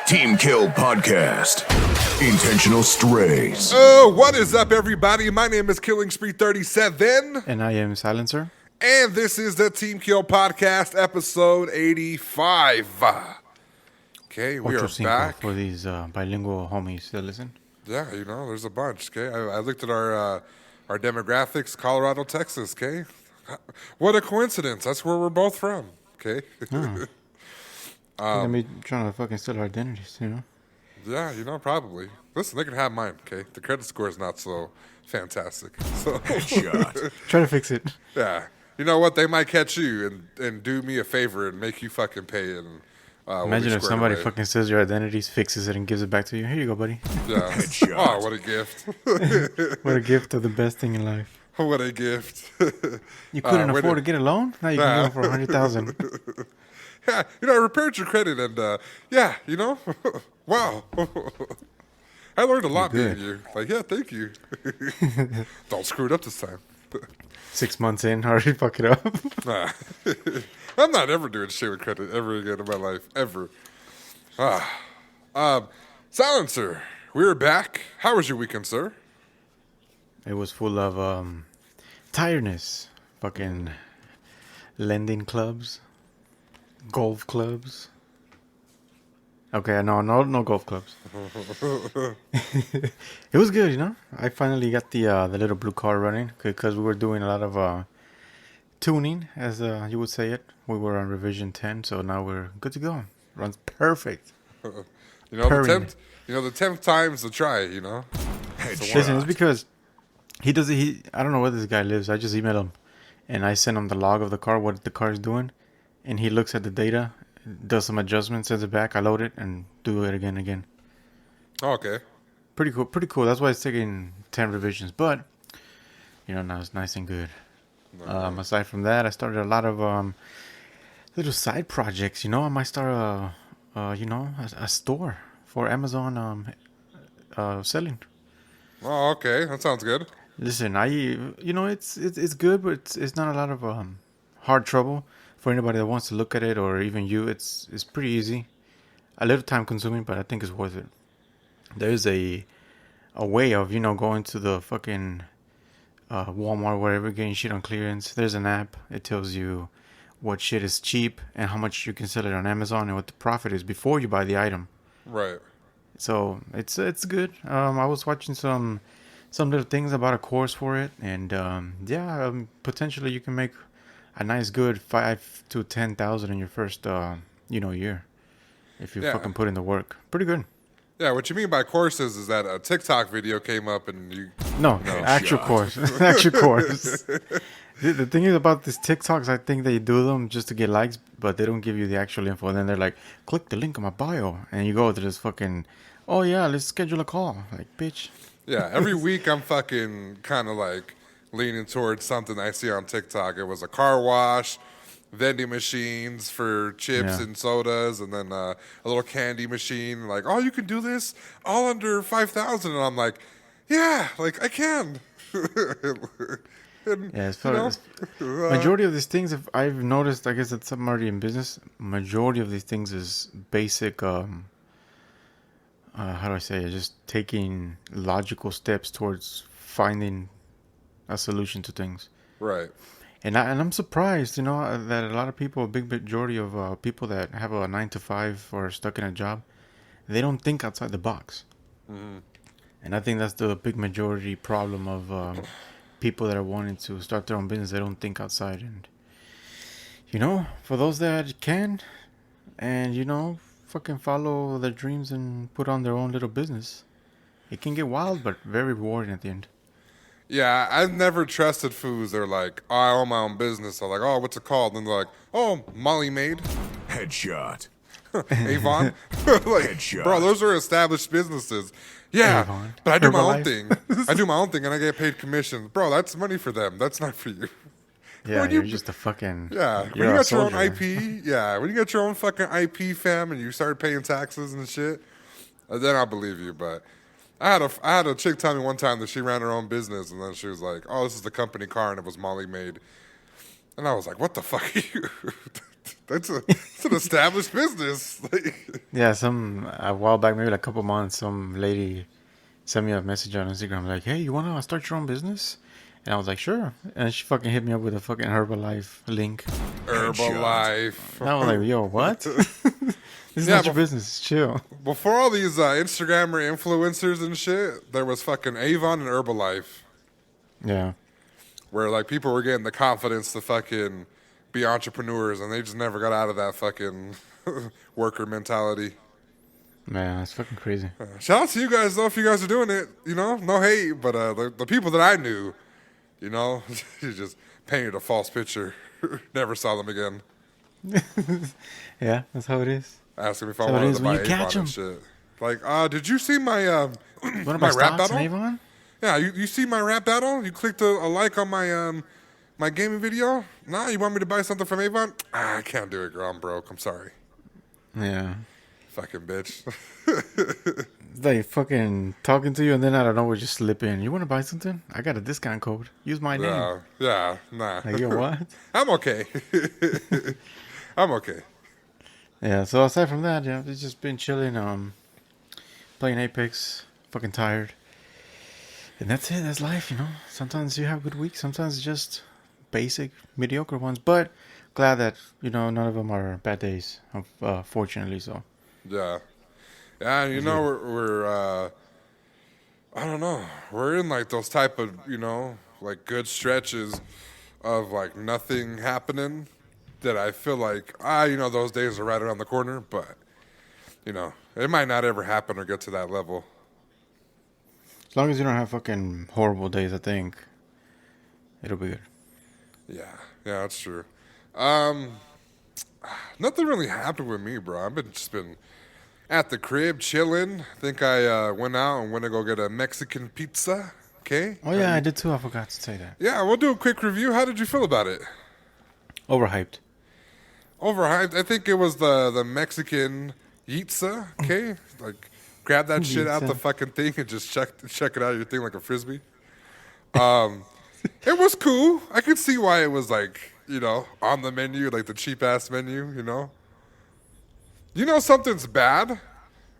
Team Kill Podcast. Intentional Strays. Oh, what is up, everybody? My name is Killing Spree 37. And I am Silencer. And this is the Team Kill Podcast, episode 85. Okay, we are back. For these bilingual homies that listen. Yeah, you know, there's a bunch, okay? I looked at our demographics, Colorado, Texas, okay? What a coincidence. That's where we're both from, okay? They're gonna be trying to fucking steal our identities, you know? Yeah, you know, probably. Listen, they can have mine, okay? The credit score is not so fantastic. So Try to fix it. Yeah. You know what? They might catch you and do me a favor and make you fucking pay. And imagine if somebody fucking steals your identities, fixes it, and gives it back to you. Here you go, buddy. Yeah. Oh, what a gift. What a gift of the best thing in life. What a gift. You couldn't afford to get a loan? Now you can go for $100,000. Yeah, you know, I repaired your credit and, yeah, you know, wow. I learned a lot being you. Like, yeah, thank you. Don't screw it up this time. 6 months in, already fuck it up. Nah. I'm not ever doing shit with credit ever again in my life. Ever. Silencer, we're back. How was your weekend, sir? It was full of tiredness. Fucking lending clubs. Golf clubs. Okay, no golf clubs. It was good, you know. I finally got the little blue car running because we were doing a lot of tuning, as you would say it. We were on revision 10, so now we're good to go. Runs perfect. You know, the 10th time's the try. You know. Listen, it's because I don't know where this guy lives. I just emailed him, and I sent him the log of the car, what the car is doing. And he looks at the data, does some adjustments, sends it back. I load it and do it again. Oh, okay. Pretty cool. That's why it's taking 10 revisions. But, you know, now it's nice and good. Aside from that, I started a lot of little side projects. You know, I might start a store for Amazon selling. Oh, okay. That sounds good. Listen, it's good, but it's not a lot of hard trouble. For anybody that wants to look at it, or even you, it's pretty easy. A little time consuming, but I think it's worth it. There's a way of, you know, going to the fucking Walmart, wherever, getting shit on clearance. There's an app. It tells you what shit is cheap and how much you can sell it on Amazon and what the profit is before you buy the item. Right. So it's good. I was watching some little things about a course for it, and potentially you can make a nice good 5,000 to 10,000 in your first year if you fucking put in the work. Pretty good. Yeah, what you mean by courses is that a TikTok video came up and you... No, actual course. Actual course. The thing is about these TikToks, I think they do them just to get likes, but they don't give you the actual info. And then they're like, click the link in my bio. And you go to this fucking, oh yeah, let's schedule a call. Like, bitch. Yeah, every week I'm fucking kind of like leaning towards something I see on TikTok. It was a car wash, vending machines for chips and sodas, and then a little candy machine. Like, oh, you can do this all under 5,000, and I'm like, yeah, like I can. Majority of these things, if I've noticed, I guess that some already in business. Majority of these things is basic. How do I say it? Just taking logical steps towards finding a solution to things. Right. And I'm surprised, you know, that a lot of people, a big majority of people that have a 9-to-5 or are stuck in a job, they don't think outside the box. Mm-hmm. And I think that's the big majority problem of people that are wanting to start their own business. They don't think outside. And, you know, for those that can and, you know, fucking follow their dreams and put on their own little business, it can get wild, but very rewarding at the end. Yeah, I've never trusted foods. They're like, oh, I own my own business. I'm like, oh, what's it called? And they're like, oh, Molly Maid. Headshot. Avon. Like, Headshot. Bro, those are established businesses. Yeah, Avon. But I do my Herbalife. own thing. I do my own thing, and I get paid commissions. Bro, that's money for them. That's not for you. Yeah, you're just a fucking... Yeah, when you got your own IP, when you got your own fucking IP, fam, and you start paying taxes and shit, then I'll believe you, but... I had a chick tell me one time that she ran her own business, and then she was like, oh, this is the company car, and it was Molly Maid. And I was like, what the fuck are you? It's an established business. Yeah, a while back, maybe like a couple months, some lady sent me a message on Instagram like, "Hey, you want to start your own business?" And I was like, "Sure." And she fucking hit me up with a fucking Herbalife link. Herbalife. And I was like, "Yo, what? This is Yeah, not your business. Chill." Before all these Instagrammer influencers and shit, there was fucking Avon and Herbalife, Yeah. where like people were getting the confidence to fucking be entrepreneurs, and they just never got out of that fucking worker mentality. Man, it's fucking crazy. Shout out to you guys though, if you guys are doing it. You know, no hate, but the people that I knew, you know, you just painted a false picture. Never saw them again. Yeah, that's how it is. Asking me if I So it wanted is to when buy you catch Avon and 'em. shit. Like, did you see my What about my rap stocks battle? and Avon? Yeah, you see my rap battle? You clicked a like on my my gaming video? Nah, you want me to buy something from Avon? I can't do it, girl. I'm broke. I'm sorry. Yeah. Fucking bitch. They fucking talking to you, and then out of nowhere just slip in. You want to buy something? I got a discount code. Use my name. Yeah, nah. Like, yo, what? I'm okay. I'm okay. Yeah. So aside from that, yeah, it's just been chilling. Playing Apex. Fucking tired. And that's it. That's life, you know. Sometimes you have good weeks. Sometimes it's just basic, mediocre ones. But glad that none of them are bad days. Fortunately, so. Yeah. Yeah, and you know, we're I don't know. We're in like those type of, like good stretches of like nothing happening that I feel like, those days are right around the corner, but, it might not ever happen or get to that level. As long as you don't have fucking horrible days, I think it'll be good. Yeah, that's true. Nothing really happened with me, bro. I've just been at the crib chilling. I think I went out and went to go get a Mexican pizza. Okay. Oh yeah, I did too. I forgot to say that. Yeah, we'll do a quick review. How did you feel about it? Overhyped. Overhyped. I think it was the Mexican Yeet-za. Okay, like grab that shit out the fucking thing and just check it out of your thing like a frisbee. It was cool. I could see why it was like on the menu, like the cheap ass menu. Something's bad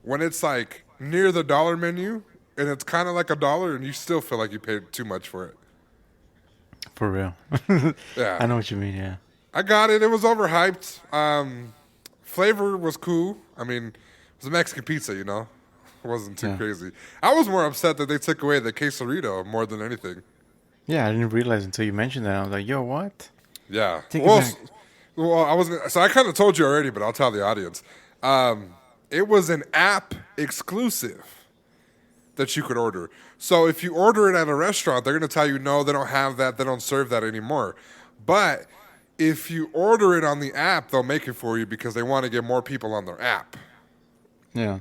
when it's like near the dollar menu and it's kind of like $1 and you still feel like you paid too much for it. For real. Yeah. I know what you mean, yeah. I got it. It was overhyped. Flavor was cool. I mean, it was a Mexican pizza, It wasn't too crazy. I was more upset that they took away the quesarito more than anything. Yeah, I didn't realize until you mentioned that. I was like, yo, what? Yeah. Take it back. So I kind of told you already, but I'll tell the audience. It was an app exclusive that you could order. So if you order it at a restaurant, they're going to tell you, no, they don't have that. They don't serve that anymore. But if you order it on the app, they'll make it for you because they want to get more people on their app. Yeah.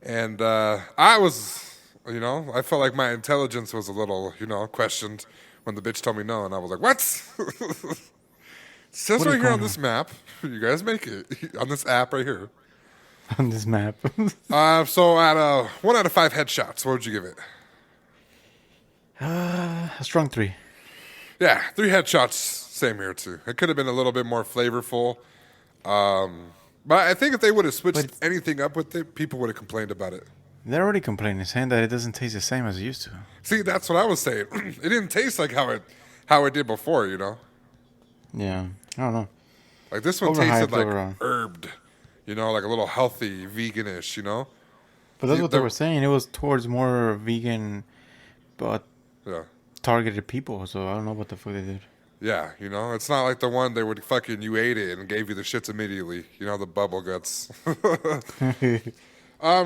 And I was, I felt like my intelligence was a little, questioned when the bitch told me no. And I was like, what? It says right here on this map, you guys make it on this app right here. On this map. So at 1 out of 5 headshots, what would you give it? A strong 3. Yeah, 3 headshots, same here too. It could have been a little bit more flavorful. But I think if they would have switched anything up with it, people would have complained about it. They're already complaining, saying that it doesn't taste the same as it used to. See, that's what I was saying. It didn't taste like how it did before, Yeah, I don't know. Like this one Overhyped tasted like overall. herbed, like a little healthy, veganish, But that's what they were saying. It was towards more vegan, but Yeah. targeted people. So I don't know what the fuck they did. Yeah, it's not like the one they would fucking, you ate it and gave you the shits immediately. The bubble guts.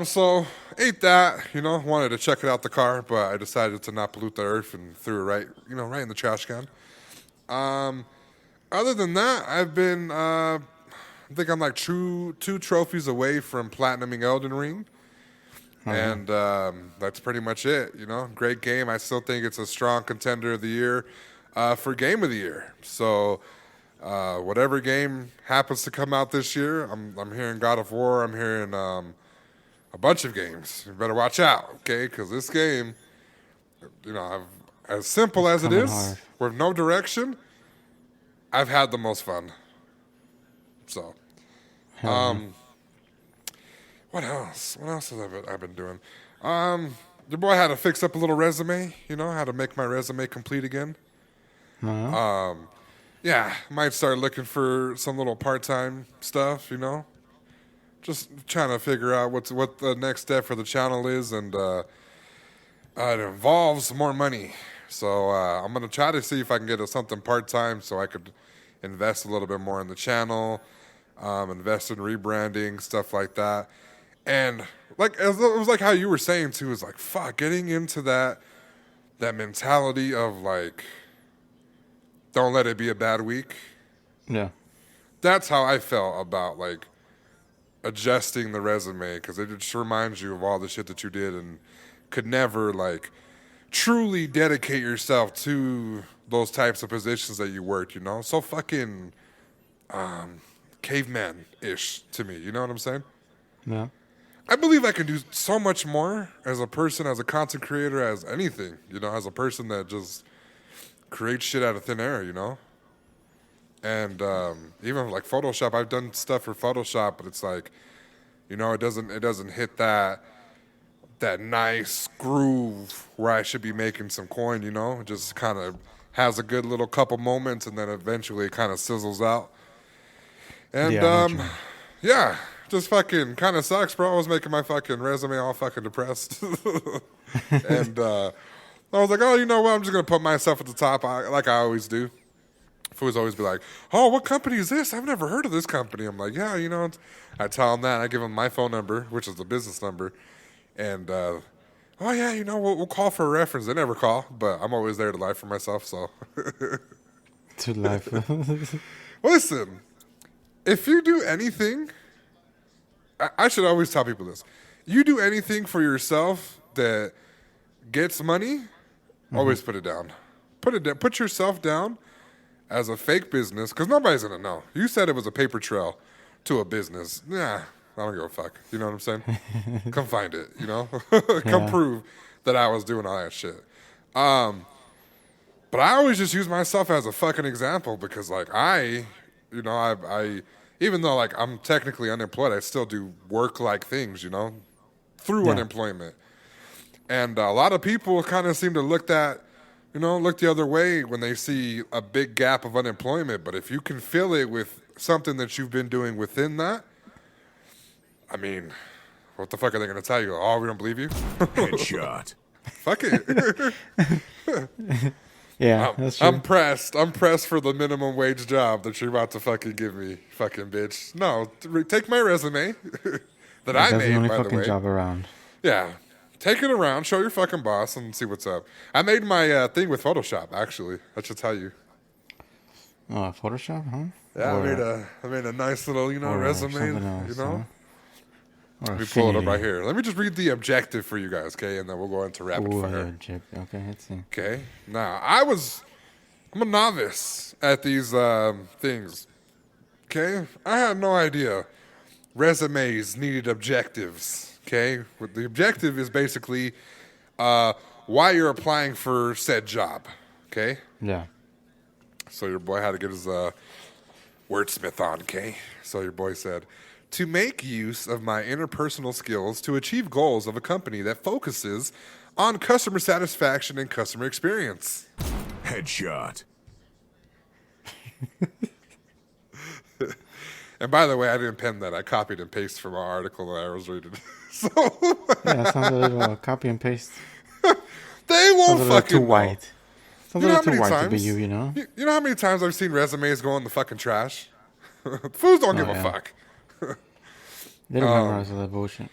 So ate that, wanted to check it out the car, but I decided to not pollute the earth and threw it right in the trash can. Other than that, I've been, I think I'm like two trophies away from platinuming Elden Ring. And that's pretty much it, Great game. I still think it's a strong contender of the year for Game of the Year. So whatever game happens to come out this year, I'm hearing God of War. I'm hearing a bunch of games. You better watch out, okay? Because this game, as simple as it is, hard. with no direction, I've had the most fun. So, Hell yeah. what else? What else have I been doing? Your boy had to fix up a little resume. How to make my resume complete again. Uh-huh. Yeah, might start looking for some little part-time stuff. Just trying to figure out what the next step for the channel is, and it involves more money. So I'm gonna try to see if I can get something part-time so I could invest a little bit more in the channel, invest in rebranding, stuff like that. And like it was like how you were saying too, is like fuck getting into that mentality of like don't let it be a bad week. Yeah. That's how I felt about like adjusting the resume, because it just reminds you of all the shit that you did and could never like truly dedicate yourself to those types of positions that you worked, so fucking caveman-ish to me, you know what I'm saying? Yeah. I believe I can do so much more as a person, as a content creator, as anything, as a person that just creates shit out of thin air, And even like Photoshop, I've done stuff for Photoshop, but it's like, it doesn't hit that nice groove where I should be making some coin, It just kind of has a good little couple moments, and then eventually it kind of sizzles out. And Yeah, I know what you mean. yeah, just fucking kind of sucks, bro. I was making my fucking resume all fucking depressed, and I was like, oh, you know what? I'm just gonna put myself at the top, like I always do. Fools always be like, oh, what company is this? I've never heard of this company. I'm like, yeah, I tell them that. I give them my phone number, which is the business number. And, oh, yeah, we'll call for a reference. They never call, but I'm always there to lie for myself, so. To life. Listen, if you do anything, I should always tell people this. You do anything for yourself that gets money, always put it down. Put it down. Put yourself down as a fake business, because nobody's going to know. You said it was a paper trail to a business. Nah, I don't give a fuck. You know what I'm saying? Come find it, Come prove that I was doing all that shit. But I always just use myself as a fucking example, because, like, I even though, like, I'm technically unemployed, I still do work-like things, through unemployment. And a lot of people kind of seem to look the other way when they see a big gap of unemployment. But if you can fill it with something that you've been doing within that, I mean, what the fuck are they going to tell you? Oh, we don't believe you? Headshot. Fuck it. Yeah, that's true. I'm pressed for the minimum wage job that you're about to fucking give me, fucking bitch. No, take my resume that I That's made, the only by the fucking way. job around. Yeah. Take it around, show your fucking boss, and see what's up. I made my thing with Photoshop, actually. I should tell you. Oh, Photoshop, huh? Yeah, Or, I made a nice little, or resume, something else, Huh? Or Let me pull it up Affinity. right here. Let me just read the objective for you guys, okay? And then we'll go into rapid Ooh, fire. okay, let's see. Okay. Now, I'm a novice at these things. Okay? I had no idea resumes needed objectives. Okay? The objective is basically why you're applying for said job. Okay? Yeah. So your boy had to get his wordsmith on, okay? So your boy said, to make use of my interpersonal skills to achieve goals of a company that focuses on customer satisfaction and customer experience. Headshot. And by the way, I didn't pen that. I copied and pasted from our article that I was reading. So Yeah, that sounds a little copy and paste. they won't Sounds a little fucking too know. white. Sounds You a know little how too many white to times? be you, You know how many times I've seen resumes go in the fucking trash? Fools don't give a yeah. fuck. They don't memorize all that bullshit.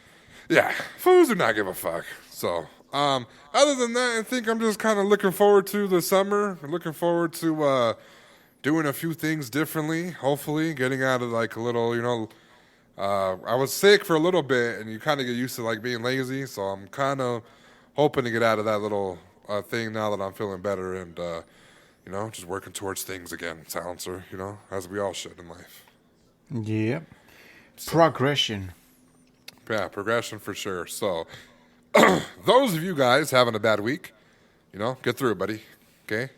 Yeah, fools do not give a fuck. So, other than that, I think I'm just kind of looking forward to the summer. Looking forward to doing a few things differently. Hopefully, getting out of like a little, I was sick for a little bit, and you kind of get used to like being lazy. So I'm kind of hoping to get out of that little thing now that I'm feeling better, and just working towards things again, silencer. As we all should in life. Yep. Progression. Yeah, progression for sure. So, those of you guys having a bad week, get through it, buddy. Okay?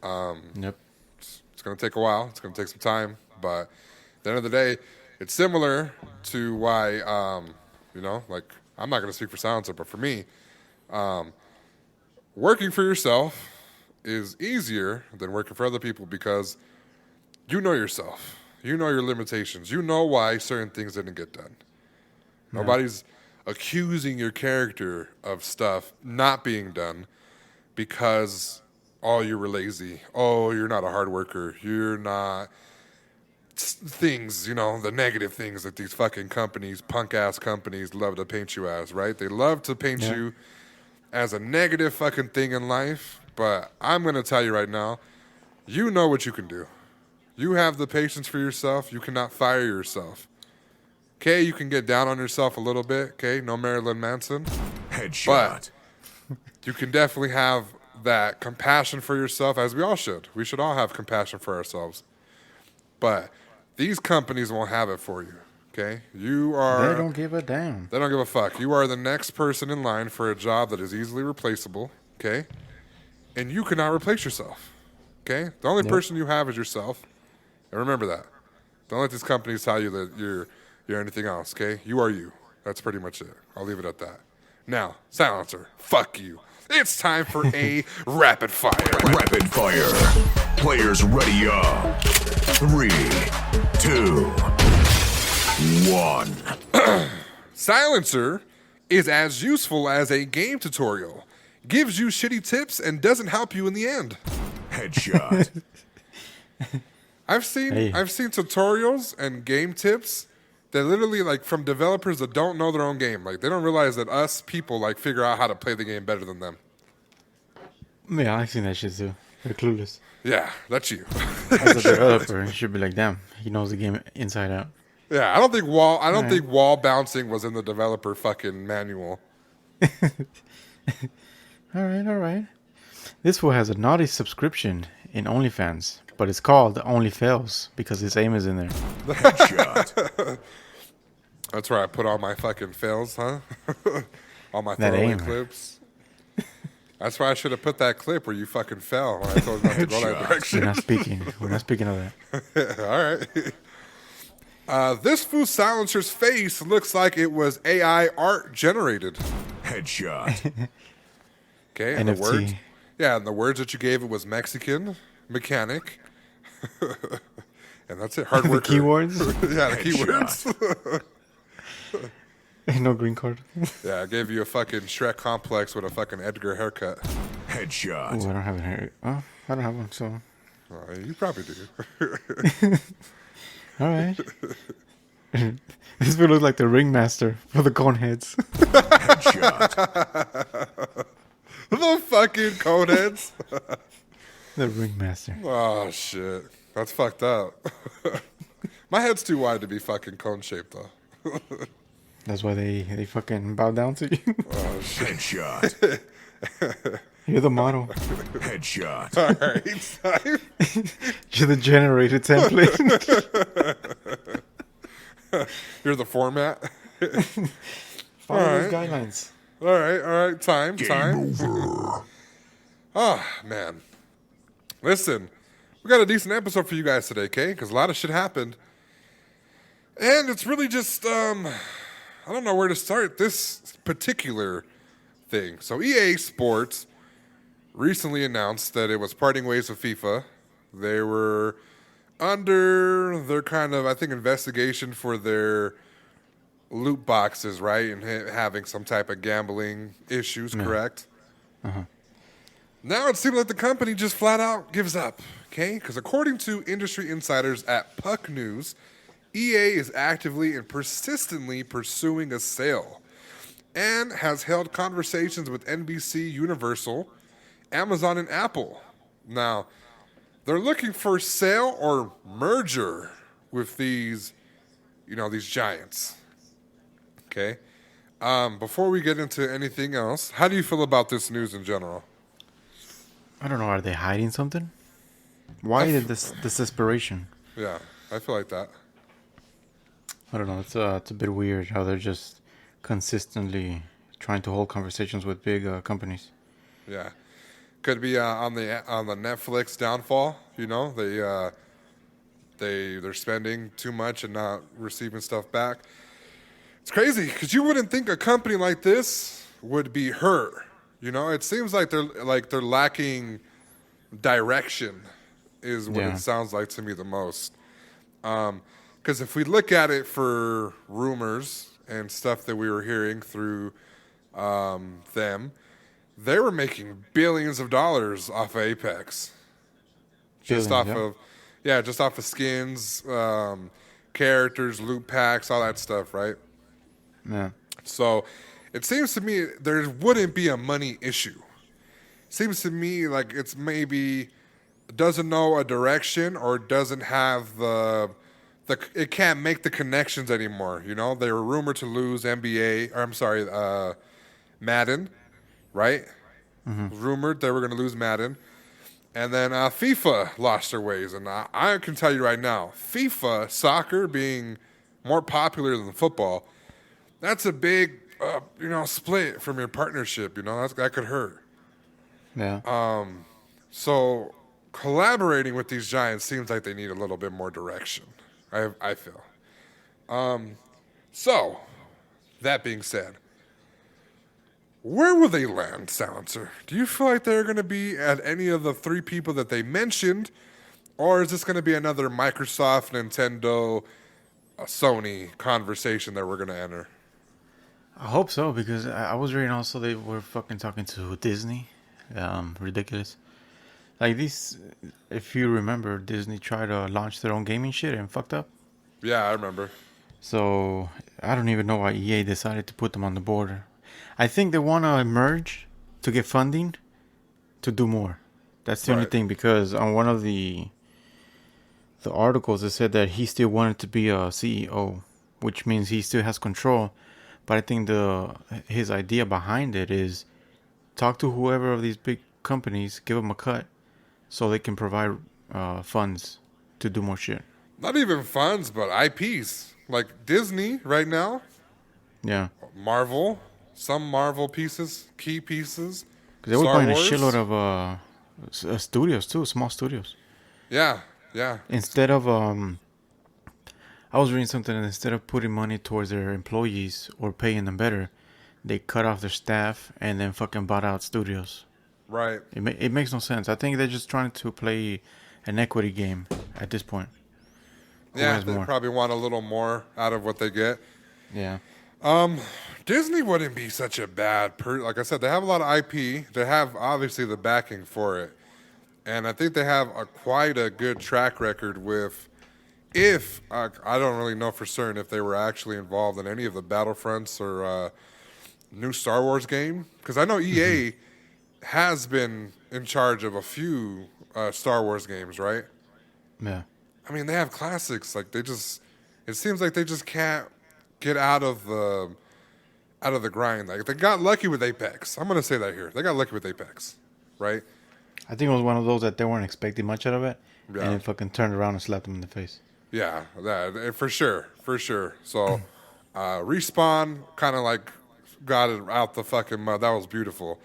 Yep. It's going to take a while. It's going to take some time. But the end of the day, it's similar to why, like, I'm not going to speak for Silencer, but for me, working for yourself is easier than working for other people because you know yourself. You know your limitations. You know why certain things didn't get done. Yeah. Nobody's accusing your character of stuff not being done because, oh, you were lazy. Oh, you're not a hard worker. You're not things, the negative things that these fucking companies, punk-ass companies, love to paint you as, right? They love to paint you as a negative fucking thing in life, but I'm going to tell you right now, you know what you can do. You have the patience for yourself. You cannot fire yourself. Okay, you can get down on yourself a little bit, okay? No Marilyn Manson. Headshot. But you can definitely have that compassion for yourself, as we all should. We should all have compassion for ourselves. But these companies won't have it for you, okay? They don't give a damn. They don't give a fuck. You are the next person in line for a job that is easily replaceable, okay? And you cannot replace yourself, okay? The only person you have is yourself. And remember that. Don't let these companies tell you that you're anything else, okay? You are you. That's pretty much it. I'll leave it at that. Now, Silencer, fuck you. It's time for a rapid fire. Rapid fire. Players ready up. 3, 2, 1. Silencer is as useful as a game tutorial. Gives you shitty tips and doesn't help you in the end. Headshot. I've seen tutorials and game tips that literally, like, from developers that don't know their own game. Like, they don't realize that us people, like, figure out how to play the game better than them. Yeah, I've seen that shit too. They're clueless. Yeah, that's you. As a developer, you should be like, damn, he knows the game inside out. Yeah, I don't think wall bouncing was in the developer fucking manual. All right. This fool has a naughty subscription in OnlyFans, but it's called Only Fails because his aim is in there. Headshot. That's where I put all my fucking fails, huh? All my throwaway clips. That's why I should have put that clip where you fucking fell when I told you not to go that direction. We're not speaking of that. All right. This fool Silencer's face looks like it was AI art generated. Headshot. Okay, and NFT. And the words that you gave it was Mexican, mechanic, and that's it. Hard worker. The keywords? Yeah, the keywords. No green card. Yeah, I gave you a fucking Shrek complex with a fucking Edgar haircut. Headshot. Oh, I don't have a hair. Oh, I don't have one, so. You probably do. All right. This would look like the ringmaster for the Coneheads. Headshot. The fucking Coneheads. The ringmaster. Oh, shit. That's fucked up. My head's too wide to be fucking cone-shaped, though. That's why they fucking bow down to you. Oh, shit. Headshot. You're the model. Headshot. All right. You're the generated template. You're the format. Follow those guidelines. All right. Time. Over. Oh, man. Listen, we got a decent episode for you guys today, okay? Because a lot of shit happened. And it's really just, I don't know where to start this particular thing. So EA Sports recently announced that it was parting ways with FIFA. They were under their kind of, I think, investigation for their loot boxes, right? And having some type of gambling issues, correct? Uh-huh. Now it seems like the company just flat out gives up, okay? Because according to industry insiders at Puck News, EA is actively and persistently pursuing a sale and has held conversations with NBC, Universal, Amazon, and Apple. Now, they're looking for sale or merger with these giants. Okay? Before we get into anything else, how do you feel about this news in general? I don't know. Are they hiding something? Why this desperation? Yeah, I feel like that. I don't know. It's a bit weird how they're just consistently trying to hold conversations with big companies. Yeah, could be on the Netflix downfall. They they're spending too much and not receiving stuff back. It's crazy because you wouldn't think a company like this would be hurt. You know, it seems like they're lacking direction, is what Yeah. it sounds like to me the most. Because if we look at it for rumors and stuff that we were hearing through them, they were making billions of dollars off of Apex, just Billions, yeah. just off of skins, characters, loot packs, all that stuff, right? Yeah. So it seems to me there wouldn't be a money issue. Seems to me like it's maybe doesn't know a direction or doesn't have the it can't make the connections anymore. You know, they were rumored to lose NBA, or I'm sorry, Madden, right? Rumored they were going to lose Madden. And then FIFA lost their ways. And I can tell you right now, FIFA, soccer being more popular than football, that's a big, split from your partnership. You know, that could hurt. Yeah. So collaborating with these giants seems like they need a little bit more direction. I feel. So that being said, where will they land, Silencer? Do you feel like they're going to be at any of the three people that they mentioned, or is this going to be another Microsoft, Nintendo, Sony conversation that we're going to enter? I hope so, because I was reading also they were fucking talking to Disney. Ridiculous. Like these, if you remember, Disney tried to launch their own gaming shit and fucked up. Yeah, I remember. So I don't even know why EA decided to put them on the board. I think they want to merge to get funding to do more. That's the only Right. thing, because on one of the articles it said that he still wanted to be a CEO, which means he still has control. But I think his idea behind it is talk to whoever of these big companies, give them a cut, so they can provide funds to do more shit. Not even funds, but IPs. Like Disney right now, Yeah, Marvel, some Marvel pieces, key pieces. because they were Star buying Wars. a shitload of studios too, small studios. Yeah, yeah. Instead of I was reading something, and instead of putting money towards their employees or paying them better, they cut off their staff and then fucking bought out studios. Right. It makes no sense. I think they're just trying to play an equity game at this point. Who Yeah, has they more? probably want a little more out of what they get. Yeah. Disney wouldn't be such a bad like I said, they have a lot of IP. They have obviously the backing for it. And I think they have quite a good track record with I don't really know for certain if they were actually involved in any of the Battlefronts or new Star Wars game. Because I know EA has been in charge of a few Star Wars games, right? Yeah. I mean, they have classics. Like it seems like they just can't get out of the grind. Like they got lucky with Apex. I'm gonna say that here. They got lucky with Apex, right? I think it was one of those that they weren't expecting much out of it, Yeah. and it fucking turned around and slapped them in the face. Yeah, that for sure. So, Respawn kind of like got it out the fucking mud. That was beautiful.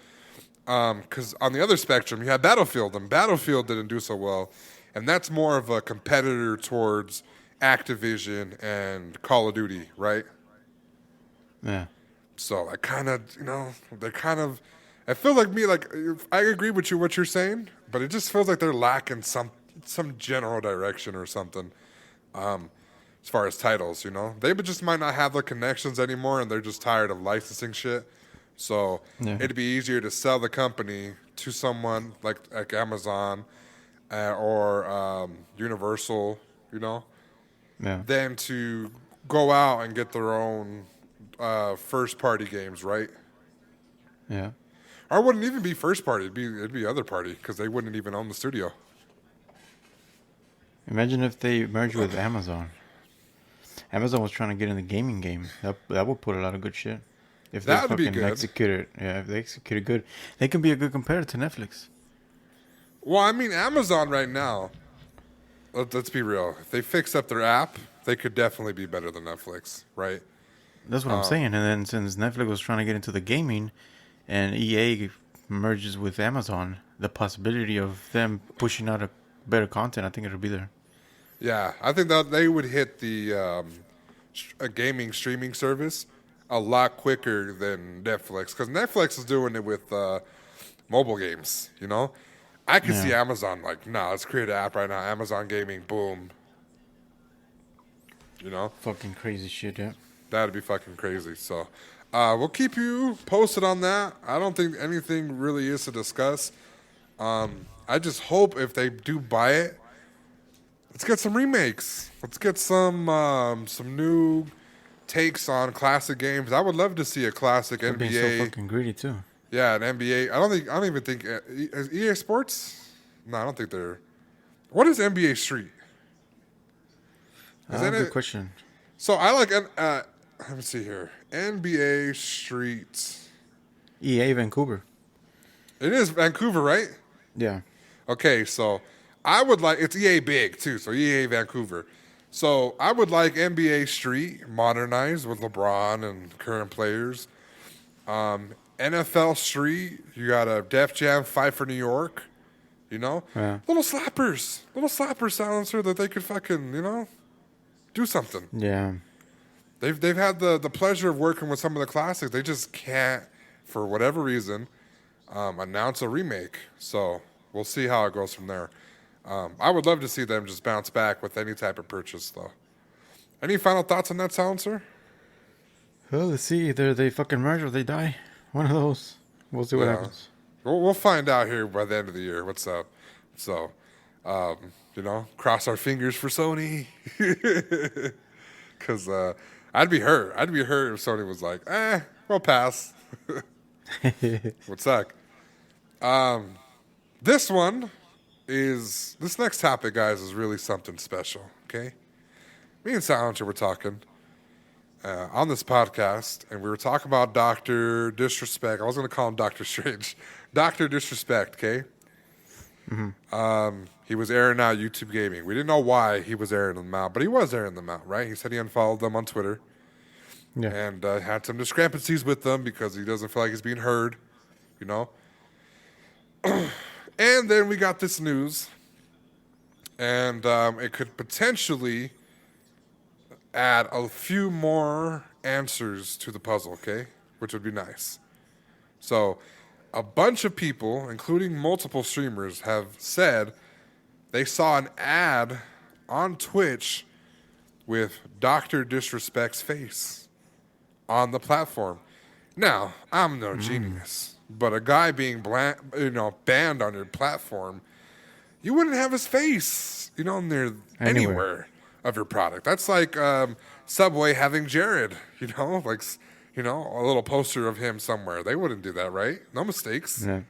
Because on the other spectrum, you had Battlefield, and Battlefield didn't do so well, and that's more of a competitor towards Activision and Call of Duty, right? Yeah. So I kind of, I feel like I agree with what you're saying, but it just feels like they're lacking some general direction or something. As far as titles, they just might not have the connections anymore, and they're just tired of licensing shit. So Yeah. it'd be easier to sell the company to someone like Amazon or Universal, Yeah. than to go out and get their own first party games, right? Yeah. Or it wouldn't even be first party; it'd be other party because they wouldn't even own the studio. Imagine if they merged with Amazon. Amazon was trying to get in the gaming game. That would put a lot of good shit. If they That'd be fucking good. execute it. Yeah, if they execute it good, they can be a good competitor to Netflix. Well, I mean, Amazon right now. Let's be real. If they fix up their app, they could definitely be better than Netflix, right? That's what I'm saying. And then since Netflix was trying to get into the gaming, and EA merges with Amazon, the possibility of them pushing out a better content, I think it'll be there. Yeah, I think that they would hit the a gaming streaming service a lot quicker than Netflix because Netflix is doing it with mobile games. You know, I could see Yeah. Amazon like, nah, let's create an app right now. Amazon Gaming, boom. You know, Fucking crazy shit, yeah. that'd be fucking crazy. So, we'll keep you posted on that. I don't think anything really is to discuss. I just hope if they do buy it, let's get some remakes. Let's get some new takes on classic games. I would love to see a classic They're being NBA. so fucking greedy too. Yeah, an NBA. I don't even think is EA Sports. No, I don't think they're. What is NBA Street? Is that Good it? question. So I like. Let me see here. NBA Street. EA Vancouver. It is Vancouver, right? Yeah. Okay, so I would like it's EA Big too, so EA Vancouver. So I would like NBA Street modernized with LeBron and current players. NFL Street, you got a Def Jam Fight for New York. You know, Yeah. little slapper silencer that they could fucking do something. Yeah. They've had the pleasure of working with some of the classics. They just can't, for whatever reason, announce a remake. So we'll see how it goes from there. I would love to see them just bounce back with any type of purchase, though. Any final thoughts on that, silencer? Well, let's see. Either they fucking merge or they die. One of those. We'll see what Yeah. happens. We'll find out here by the end of the year what's up. So, cross our fingers for Sony. Because I'd be hurt. I'd be hurt if Sony was like, we'll pass. Would suck. This next topic, guys, is really something special, okay? Me and Silencer were talking on this podcast, and we were talking about Dr. Disrespect. I was going to call him Dr. Strange. Dr. Disrespect, okay? He was airing out YouTube Gaming. We didn't know why he was airing them out, but he was airing them out, right? He said he unfollowed them on Twitter Yeah. and had some discrepancies with them because he doesn't feel like he's being heard, you know? And then we got this news, and it could potentially add a few more answers to the puzzle, okay? Which would be nice. So, a bunch of people, including multiple streamers, have said they saw an ad on Twitch with Dr. Disrespect's face on the platform. Now, I'm no genius, but a guy being banned on your platform, you wouldn't have his face, near anywhere of your product. That's like Subway having Jared, a little poster of him somewhere. They wouldn't do that, right? No mistakes. Yeah.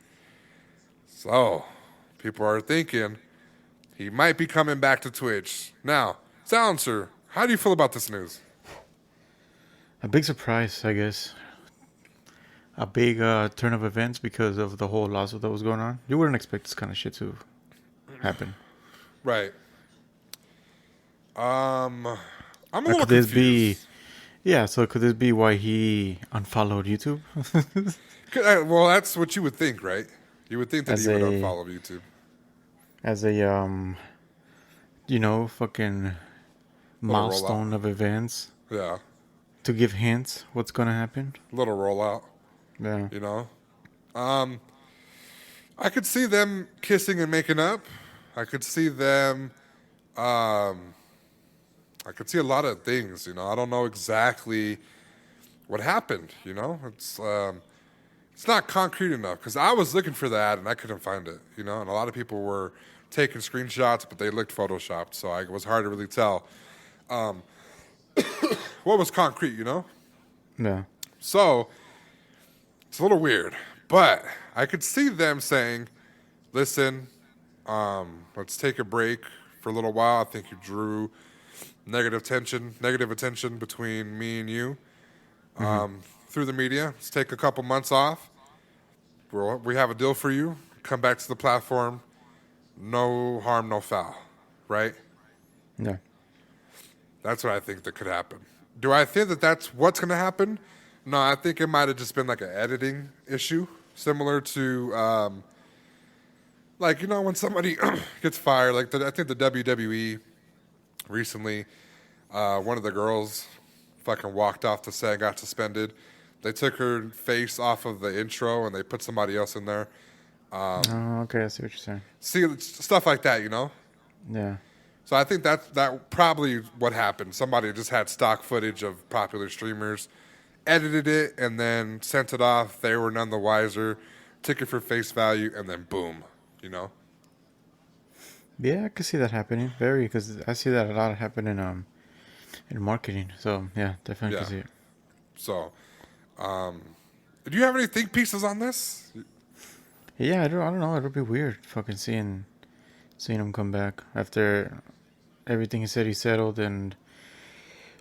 So, people are thinking he might be coming back to Twitch. Now, Silencer, how do you feel about this news? A big surprise, I guess. A big turn of events because of the whole lawsuit that was going on. You wouldn't expect this kind of shit to happen. Right. I'm a Or little could this confused. be? Yeah. So could this be why he unfollowed YouTube? Well, that's what you would think, right? You would think that As he would a- unfollow YouTube. As a fucking milestone of events Yeah. to give hints what's gonna happen. Little rollout, Yeah. I could see them kissing and making up. I could see them. I could see a lot of things. I don't know exactly what happened. It's not concrete enough because I was looking for that and I couldn't find it. And a lot of people were taking screenshots, but they looked photoshopped, so it was hard to really tell what was concrete. Yeah. So it's a little weird, but I could see them saying, "Listen, let's take a break for a little while. I think you drew negative attention between me and you through the media. Let's take a couple months off. We have a deal for you. Come back to the platform. No harm, no foul, right?" Yeah. That's what I think that could happen. Do I think that that's what's going to happen? No, I think it might have just been like an editing issue, similar to, when somebody gets fired. I think the WWE recently, one of the girls fucking walked off the set and got suspended. They took her face off of the intro and they put somebody else in there. Oh, okay, I see what you're saying. See, it's stuff like that, you know? Yeah. So I think that probably what happened. Somebody just had stock footage of popular streamers, edited it, and then sent it off. They were none the wiser, took it for face value, and then boom, you know? Yeah, I could see that happening. Very, because I see that a lot happening in marketing. So yeah, definitely Yeah. can see it. So, do you have any think pieces on this? Yeah, I don't know. It'll be weird, fucking seeing him come back after everything he said he settled and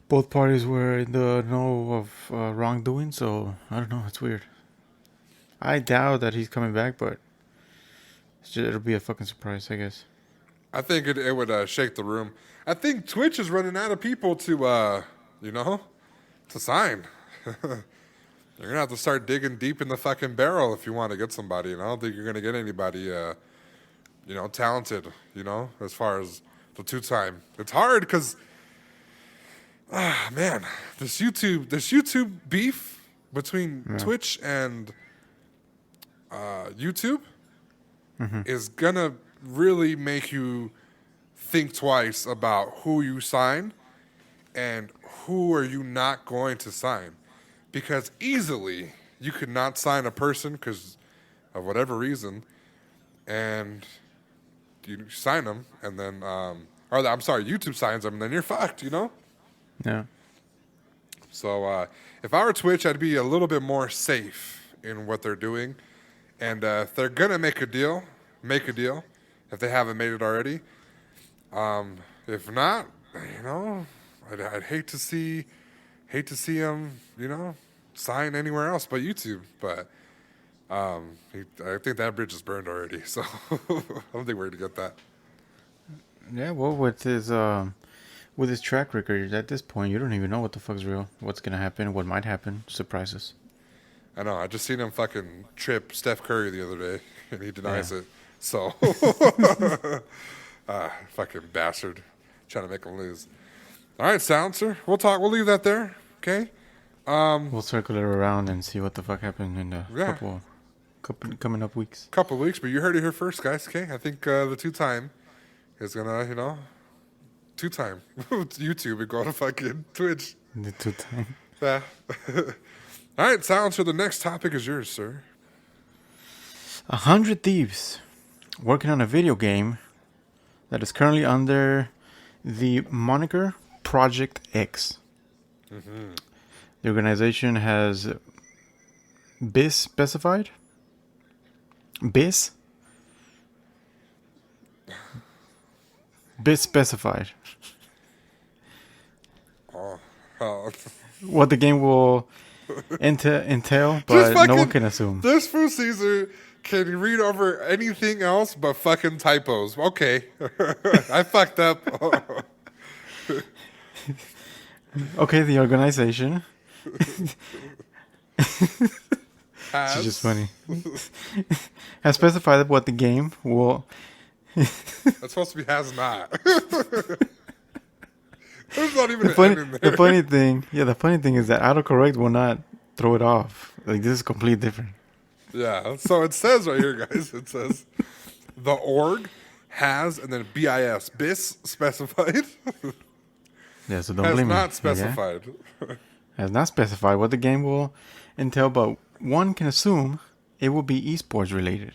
both parties were in the know of wrongdoing. So I don't know. It's weird. I doubt that he's coming back, but it'll be a fucking surprise, I guess. I think it would shake the room. I think Twitch is running out of people to, to sign. You're going to have to start digging deep in the fucking barrel if you want to get somebody. And I don't think you're going to get anybody, talented, as far as the two-time. It's hard because, man, this YouTube beef between Twitch and YouTube is going to really make you think twice about who you sign and who are you not going to sign. Because easily you could not sign a person because of whatever reason, and you sign them, and then, YouTube signs them, and then you're fucked, Yeah. So if I were Twitch, I'd be a little bit more safe in what they're doing. And if they're going to make a deal, if they haven't made it already. If not, I'd hate to see him, sign anywhere else but YouTube. But I think that bridge is burned already, so I don't think we're going to get that. Yeah, well, with his track record, at this point, you don't even know what the fuck's real, what's gonna happen, what might happen, surprises. I know. I just seen him fucking trip Steph Curry the other day, and he denies it. So, fucking bastard, trying to make him lose. All right, silencer. We'll leave that there. Okay. We'll circle it around and see what the fuck happened in the couple coming up weeks. Couple weeks, but you heard it here first, guys. Okay. I think the two-time is gonna, two-time YouTube and go to fucking Twitch. The 2-time. Yeah. All right, silencer. The next topic is yours, sir. 100 Thieves working on a video game that is currently under the moniker Project X. Mm-hmm. The organization has BIS specified. BIS specified. Oh. What the game will entail, but no one can assume. This fool Caesar can read over anything else but fucking typos. Okay. I fucked up. Okay, the organization. Has. It's just funny. Has specified what the game will. That's supposed to be has not. There's not even an N in there. The funny thing is that autocorrect will not throw it off. Like, this is completely different. Yeah, so it says right here, guys. It says the org has and then BIS specified. Yeah, so don't has blame me. not specified. Yeah? Has not specified what the game will entail, but one can assume it will be esports related.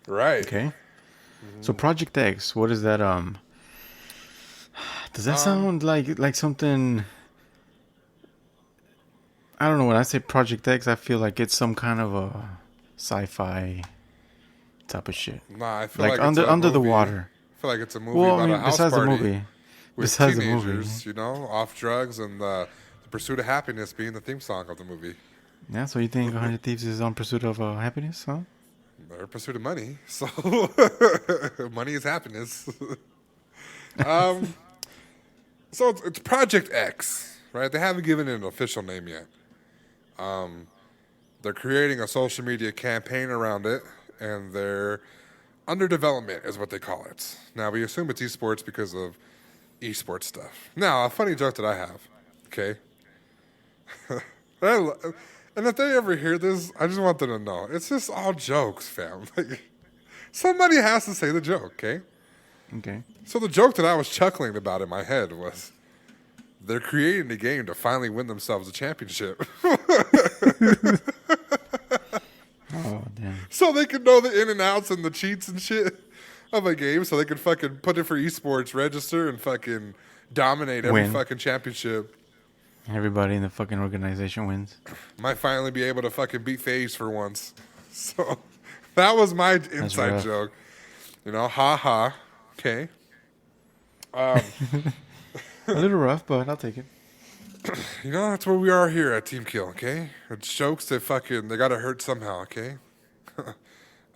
Right. Okay. So Project X, what is that? Does that sound like something? I don't know. When I say Project X, I feel like it's some kind of a sci-fi type of shit. Nah, I feel like under the water. I feel like it's a movie about a house besides party the movie, with besides teenagers, the movie, off drugs, and the pursuit of happiness being the theme song of the movie. Yeah, so you think 100 Thieves is on pursuit of happiness, huh? They're in pursuit of money, so money is happiness. So it's Project X, right? They haven't given it an official name yet. They're creating a social media campaign around it, and they're under development is what they call it. Now, we assume it's esports because of esports stuff. Now, a funny joke that I have, okay? And if they ever hear this, I just want them to know. It's just all jokes, fam. Like, somebody has to say the joke, okay? Okay. So the joke that I was chuckling about in my head was they're creating a game to finally win themselves a championship. Oh, damn. So they can know the in and outs and the cheats and shit of a game so they can fucking put it for esports, register, and fucking dominate every Win. fucking championship. Everybody in the fucking organization wins. Might finally be able to fucking beat FaZe for once. So that was my inside rough. joke. You know, ha ha. Okay. A little rough, but I'll take it. You know, that's where we are here at Team Kill, okay? It's jokes that fucking, they gotta hurt somehow, okay?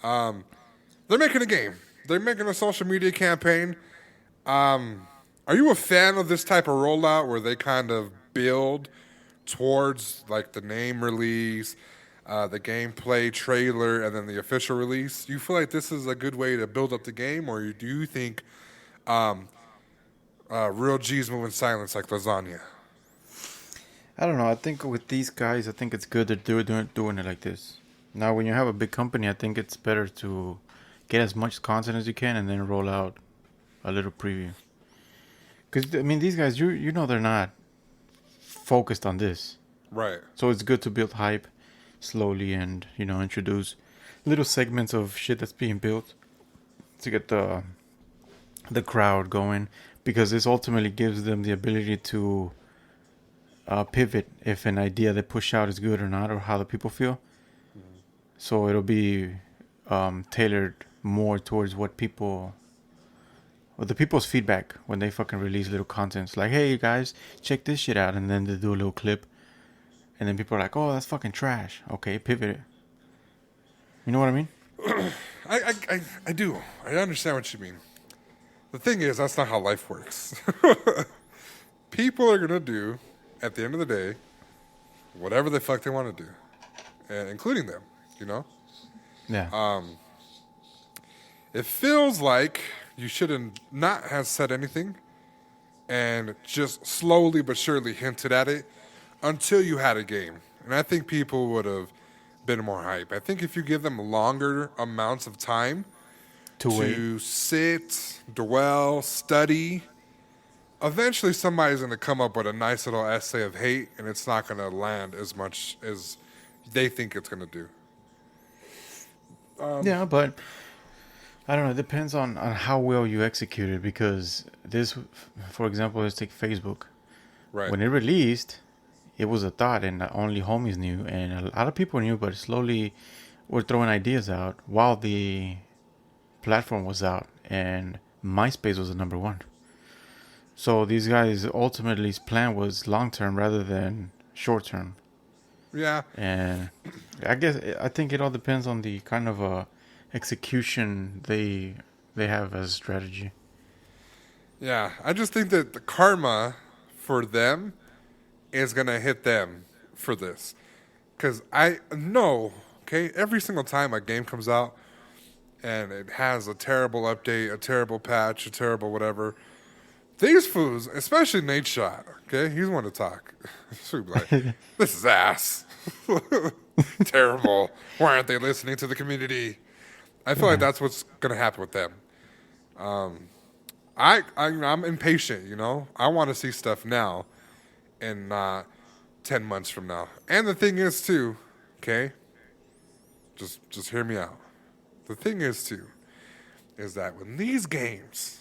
They're making a game. They're making a social media campaign. Are you a fan of this type of rollout where they kind of build towards, like, the name release, the gameplay trailer, and then the official release? Do you feel like this is a good way to build up the game, or do you think real G's move in silence like lasagna? I don't know. I think with these guys, I think it's good that they're doing it like this. Now, when you have a big company, I think it's better to get as much content as you can and then roll out a little preview. Because, I mean, these guys, you know they're not focused on this. Right. So it's good to build hype slowly and, you know, introduce little segments of shit that's being built to get the crowd going. Because this ultimately gives them the ability to pivot if an idea they push out is good or not, or how the people feel. Mm-hmm. So it'll be tailored more towards the people's feedback when they fucking release little contents. Like, hey, you guys, check this shit out. And then they do a little clip. And then people are like, oh, that's fucking trash. Okay, pivot it. You know what I mean? I do. I understand what you mean. The thing is, that's not how life works. People are going to do, at the end of the day, whatever the fuck they want to do. And including them, you know? Yeah. It feels like you shouldn't not have said anything and just slowly but surely hinted at it until you had a game. And I think people would have been more hype. I think if you give them longer amounts of time to sit, dwell, study, eventually somebody's going to come up with a nice little essay of hate, and it's not going to land as much as they think it's going to do. Yeah, but I don't know. It depends on how well you execute it, because this, for example, let's take Facebook. Right. When it released, it was a thought, and only homies knew, and a lot of people knew, but slowly we're throwing ideas out while the platform was out, and MySpace was the number one. So these guys, ultimately, his plan was long-term rather than short-term. Yeah. And I think it all depends on the kind of execution they have as a strategy. Yeah. I just think that the karma for them is going to hit them for this. Because I know, okay, every single time a game comes out and it has a terrible update, a terrible patch, a terrible whatever, these fools, especially Nate Shot, okay, he's one to talk. So he'd be like, this is ass. Terrible. Why aren't they listening to the community? I feel like that's what's going to happen with them. I'm impatient, you know? I want to see stuff now and not 10 months from now. And the thing is, too, okay? Just hear me out. The thing is, too, is that when these games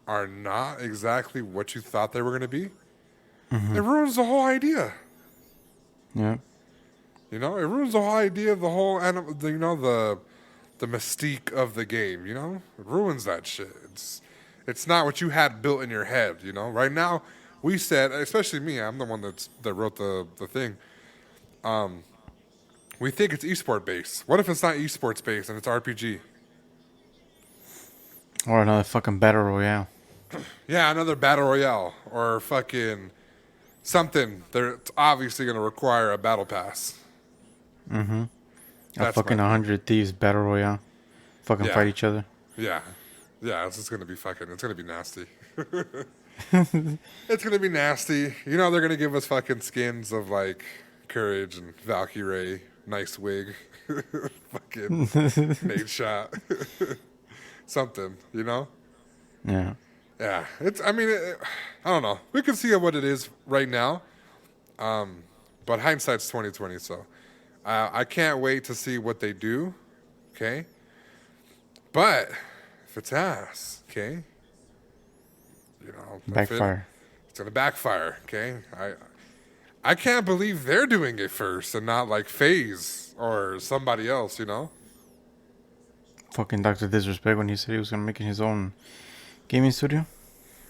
are not exactly what you thought they were going to be, it ruins the whole idea. Yeah. You know, it ruins the whole idea of the whole, the mystique of the game, you know? It ruins that shit. It's not what you had built in your head, you know? Right now, we said, especially me, I'm the one that wrote the thing. We think it's esport based. What if it's not esports based and it's RPG? Or another fucking battle royale. Yeah, another battle royale or fucking something. They're obviously going to require a battle pass. Mm-hmm. That's A fucking 100 Thieves battle royale. Fucking fight each other. Yeah. Yeah, it's just going to be it's going to be nasty. It's gonna be nasty. You know they're gonna give us fucking skins of like Courage and Valkyrie, nice wig, fucking Nate shot, something. You know? Yeah. Yeah. It's. I mean, I don't know. We can see what it is right now, but hindsight's 2020. So I can't wait to see what they do. Okay. But if it's ass, okay, you know, Backfire. It's gonna backfire. Okay, I can't believe they're doing it first and not like FaZe or somebody else. You know. Fucking Dr. Disrespect when he said he was gonna make his own gaming studio.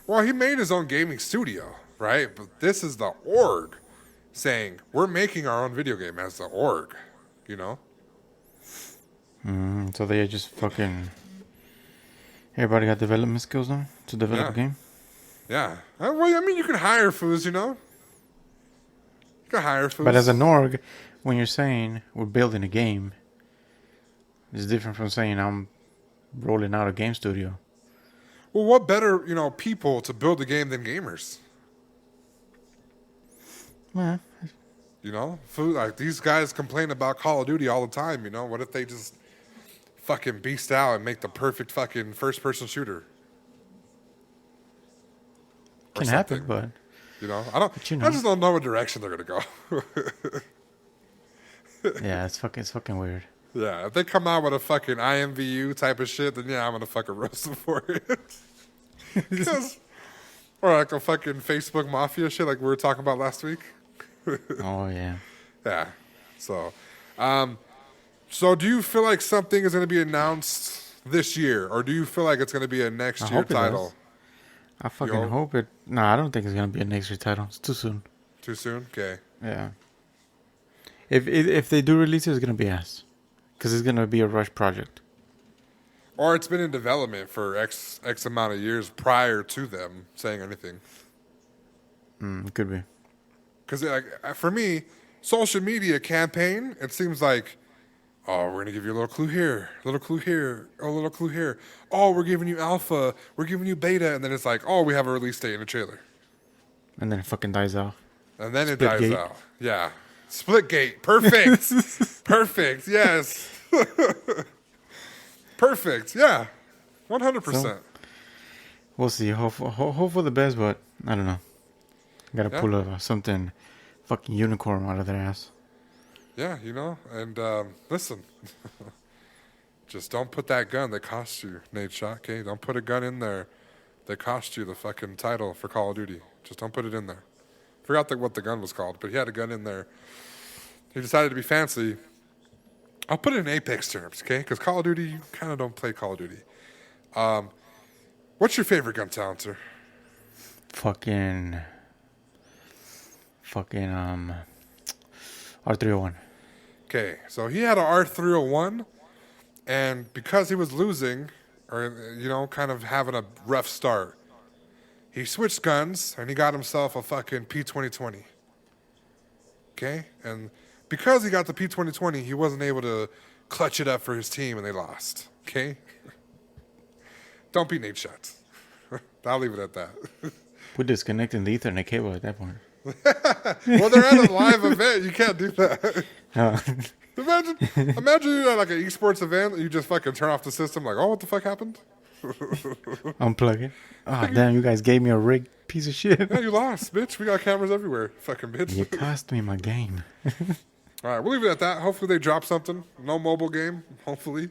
Well, he made his own gaming studio, right? But this is the org saying we're making our own video game as the org. You know. So they just fucking. Everybody got development skills now to develop a game. Yeah. Well, I mean, you can hire foos, you know? You can hire foos. But as an org, when you're saying we're building a game, it's different from saying I'm rolling out a game studio. Well, what better, you know, people to build a game than gamers? Well, You know? Food, like, these guys complain about Call of Duty all the time, you know? What if they just fucking beast out and make the perfect fucking first-person shooter? can happen, but You know? you know. I just don't know what direction they're going to go. yeah, it's fucking weird. Yeah, if they come out with a fucking IMVU type of shit, then yeah, I'm gonna fucking roast them for it. Or like a fucking Facebook mafia shit, like we were talking about last week. Oh yeah. Yeah. So, so do you feel like something is gonna be announced this year, or do you feel like it's gonna be a next year hope it title? does. I fucking hope it. No, I don't think it's gonna be a next year title. It's too soon. Too soon? Okay. Yeah. If they do release it, it's gonna be ass, because it's gonna be a rush project. Or it's been in development for X amount of years prior to them saying anything. It could be. Because like, for me, social media campaign, it seems like, oh, we're going to give you a little clue here, a little clue here, a little clue here. Oh, we're giving you alpha, we're giving you beta. And then it's like, oh, we have a release date in a trailer. And then it fucking dies off. And then it Splitgate. dies out. Yeah. Splitgate. Perfect. Perfect. Yes. Perfect. Yeah. 100%. So, we'll see. Hope for the best, but I don't know. Gotta pull something fucking unicorn out of their ass. Yeah, you know, and listen, just don't put that gun that cost you, Nate Shot, okay? Don't put a gun in there that cost you the fucking title for Call of Duty. Just don't put it in there. Forgot what the gun was called, but he had a gun in there. He decided to be fancy. I'll put it in Apex terms, okay? Because Call of Duty, you kind of don't play Call of Duty. What's your favorite gun, Talenter? Fucking R301. Okay, so he had an R301, and because he was losing, or, you know, kind of having a rough start, he switched guns, and he got himself a fucking P2020. Okay? And because he got the P2020, he wasn't able to clutch it up for his team, and they lost. Okay? Don't be Nate Shots. I'll leave it at that. We're disconnecting the Ethernet cable at that point. Well, they're at a live event. You can't do that. Oh. Imagine you're at like an esports event. You just fucking turn off the system. Like, oh, what the fuck happened? Unplug it. Oh, damn, you guys gave me a rigged piece of shit. Yeah, you lost, bitch. We got cameras everywhere. Fucking bitch. You cost me my game. All right, we'll leave it at that. Hopefully they drop something. No mobile game. Hopefully.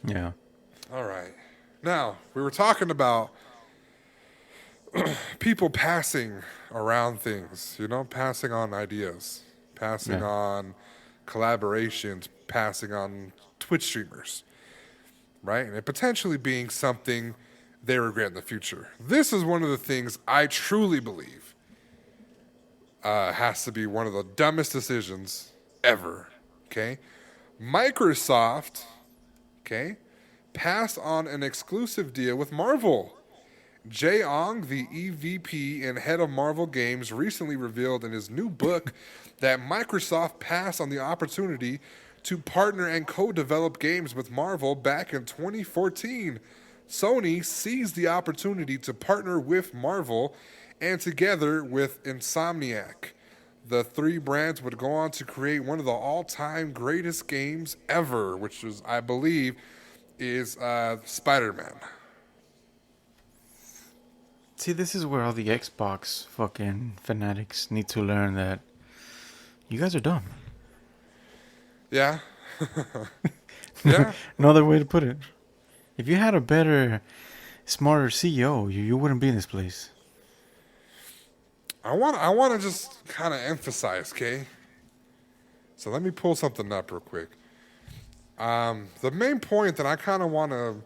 Yeah. All right. Now, we were talking about people passing around things, you know, passing on ideas, passing on collaborations, passing on Twitch streamers, right? And it potentially being something they regret in the future. This is one of the things I truly believe has to be one of the dumbest decisions ever, okay? Microsoft, okay, passed on an exclusive deal with Marvel. Jae Ong, the EVP and head of Marvel Games, recently revealed in his new book that Microsoft passed on the opportunity to partner and co-develop games with Marvel back in 2014 Sony seized the opportunity to partner with Marvel and together with Insomniac. The three brands would go on to create one of the all-time greatest games ever, which is, I believe, is Spider-Man. See, this is where all the Xbox fucking fanatics need to learn that you guys are dumb. Yeah. Yeah. No other way to put it. If you had a better, smarter CEO, you wouldn't be in this place. I want to just kind of emphasize, okay? So let me pull something up real quick. The main point that I kind of want to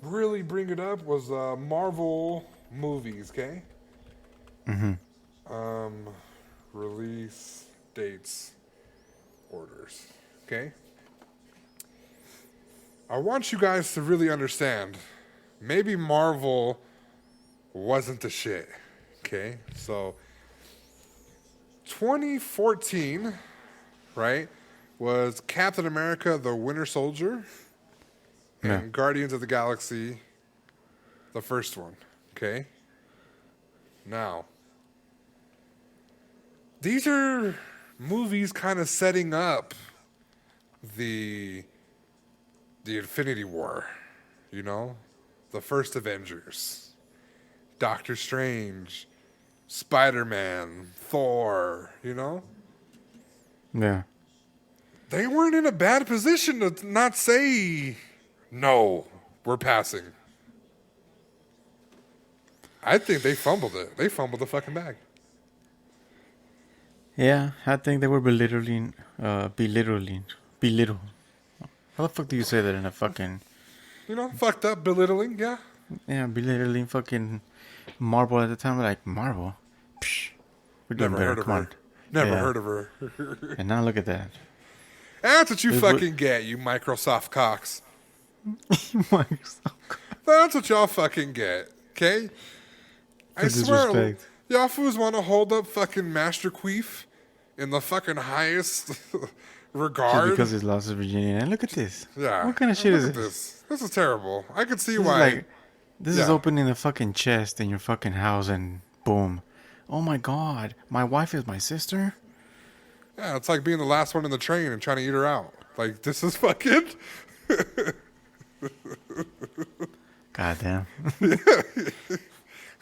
really bring it up was Marvel movies, okay? Release dates, orders, okay? I want you guys to really understand. Maybe Marvel wasn't the shit. Okay, so 2014, right, was Captain America: The Winter Soldier and Guardians of the Galaxy, the first one. Okay, now these are movies kind of setting up the Infinity War, you know, the first Avengers, Doctor Strange, Spider-Man, Thor, you know? Yeah. They weren't in a bad position to not say, no, we're passing. I think they fumbled it. They fumbled the fucking bag. Yeah, I think they were belittling. How the fuck do you say that in a fucking... You know, fucked up, belittling, yeah. Yeah, belittling fucking Marvel at the time. Like, Marvel? Psh, we're doing Never better, heard of come her. on. Never Yeah. heard of her. And now look at that. That's what you It fucking get, you Microsoft cocks. Microsoft. That's what y'all fucking get, okay? I The swear, disrespect. y'all fools want to hold up fucking Master Queef in the fucking highest regard. Just because he's lost his virginity. And look at this. Yeah. What kind of shit Look is at this? This is terrible. I could see This why. is like, this is Yeah. opening the fucking chest in your fucking house and boom. Oh my god, my wife is my sister? Yeah, it's like being the last one in the train and trying to eat her out. Like, this is fucking... Goddamn.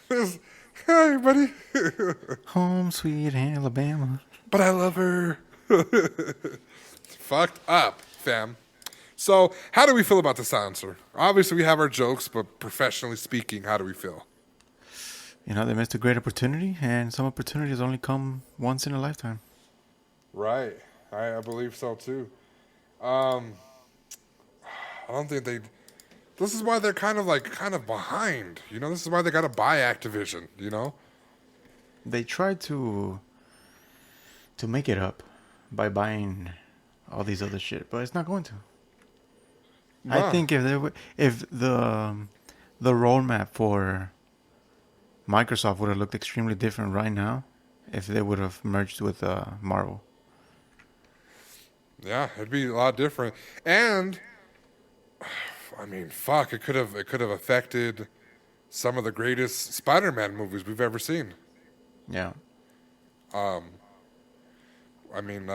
Hey, buddy. Home sweet Alabama. But I love her. Fucked up, fam. So, how do we feel about the silencer? Obviously, we have our jokes, but professionally speaking, how do we feel? You know, they missed a great opportunity, and some opportunities only come once in a lifetime. Right. I believe so, too. I don't think they... This is why they're kind of behind. You know, this is why they got to buy Activision, you know? They tried to make it up by buying all these other shit, but it's not going to. Nah. I think if the roadmap for Microsoft would have looked extremely different right now if they would have merged with Marvel. Yeah, it'd be a lot different. And I mean, fuck, it could have affected some of the greatest Spider-Man movies we've ever seen. Yeah. I mean,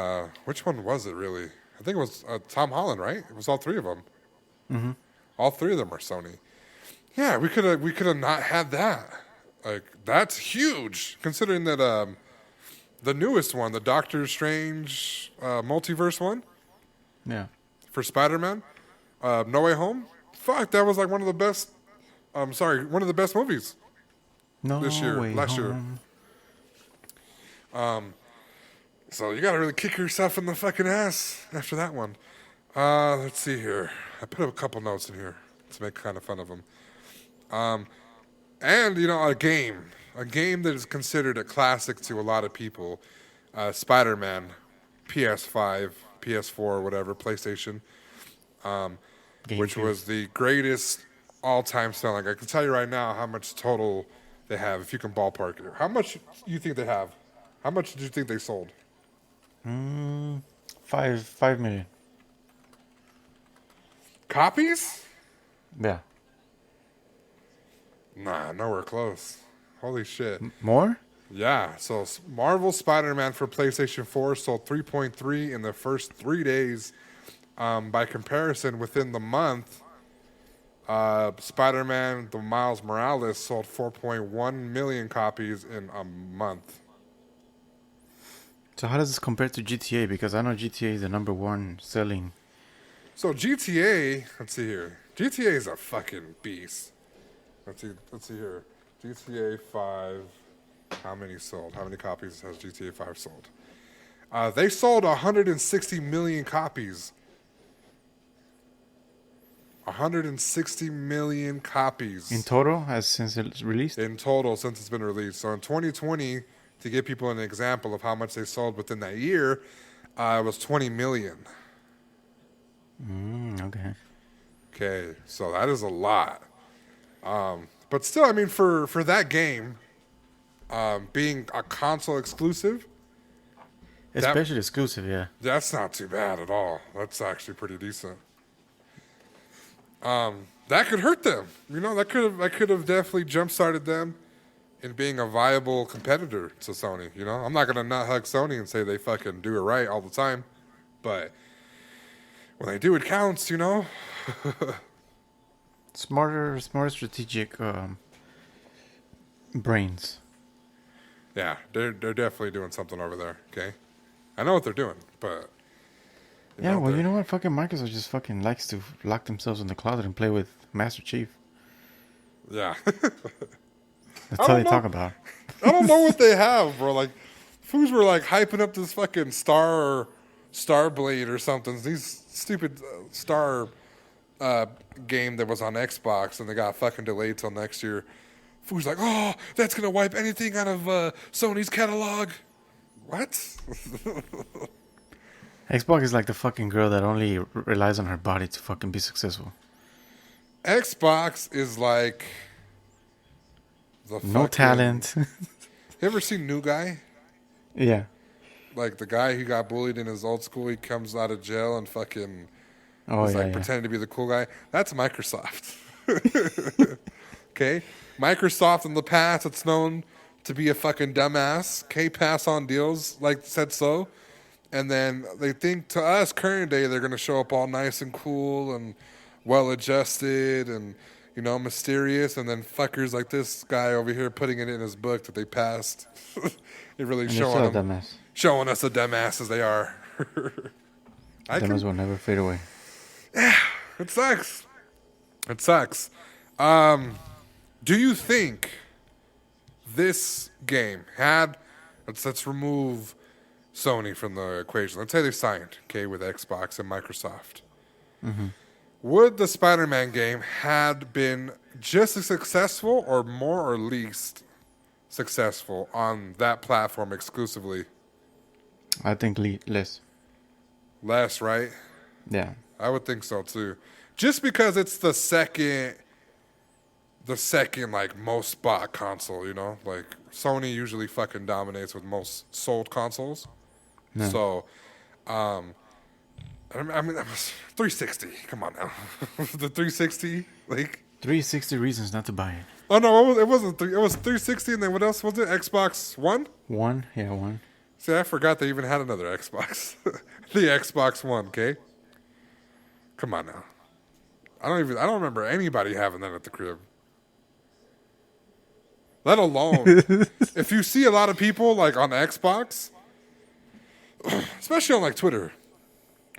which one was it really? I think it was Tom Holland, right? It was all three of them. Mm-hmm. All three of them are Sony. Yeah, we could have not had that. Like, that's huge, considering that the newest one, the Doctor Strange multiverse one Yeah. for Spider-Man, No Way Home. Fuck, that was like one of the best. One of the best movies No this year, way last home. year. So you gotta really kick yourself in the fucking ass after that one. Let's see here. I put a couple notes in here to make kind of fun of them. And you know, a game that is considered a classic to a lot of people. Spider-Man, PS5, PS4, whatever, PlayStation, which GameCube. was the greatest all-time selling. I can tell you right now how much total they have, if you can ballpark it. How much do you think they have? How much do you think they sold? 5 million. Copies? Yeah. Nah, nowhere close. Holy shit. More? Yeah, so Marvel Spider-Man for PlayStation 4 sold 3.3 in the first 3 days. By comparison, within the month, Spider-Man, the Miles Morales sold 4.1 million copies in a month. So how does this compare to GTA? Because I know GTA is the number one selling. So GTA, let's see here. GTA is a fucking beast. Let's see here. GTA 5, how many sold? How many copies has GTA 5 sold? They sold 160 million copies. 160 million copies. In total, since it's released? In total since it's been released. So in 2020, to give people an example of how much they sold within that year, it was 20 million. Okay. Okay, so that is a lot. But still, I mean, for that game, being a console exclusive, Especially exclusive, yeah. that's not too bad at all. That's actually pretty decent. That could hurt them. You know, that could have definitely jump-started them in being a viable competitor to Sony. You know, I'm not gonna not hug Sony and say they fucking do it right all the time, but when they do, it counts. You know. Smarter strategic brains. Yeah, they're definitely doing something over there. Okay, I know what they're doing, but Yeah, well, you know what? Fucking Microsoft just fucking likes to lock themselves in the closet and play with Master Chief. Yeah. That's all they talk about. I don't know what they have, bro. Like, fools were like hyping up this fucking Starblade or something. These stupid Star game that was on Xbox, and they got fucking delayed till next year. Fools like, oh, that's gonna wipe anything out of Sony's catalog. What? Xbox is like the fucking girl that only relies on her body to fucking be successful. Xbox is like the No talent. You ever seen New Guy? Yeah. Like the guy who got bullied in his old school, he comes out of jail and fucking Oh, yeah, pretending to be the cool guy. That's Microsoft. Okay? Microsoft in the past, it's known to be a fucking dumbass. Okay, pass on deals like said so. And then they think to us, current day, they're going to show up all nice and cool and well-adjusted and, you know, mysterious. And then fuckers like this guy over here putting it in his book that they passed. It really And showing they're them, still a dumbass. showing us the dumbasses they are. Dumbass will never fade away. It sucks. It sucks. Do you think this game had... Let's remove Sony from the equation. Let's say they signed, okay, with Xbox and Microsoft. Mm-hmm. Would the Spider-Man game had been just as successful or more or least successful on that platform exclusively? I think less. Less, right? Yeah. I would think so too. Just because it's the second like most bought console, you know? Like Sony usually fucking dominates with most sold consoles. No. So, I mean, that was 360. Come on now. The 360, like 360 reasons not to buy it. oh no, it wasn't three. It was 360, and then what else was it? Xbox One. One. See, I forgot they even had another Xbox. The Xbox One. Okay. Come on now. I don't remember anybody having that at the crib. Let alone if you see a lot of people like on Xbox, especially on like Twitter,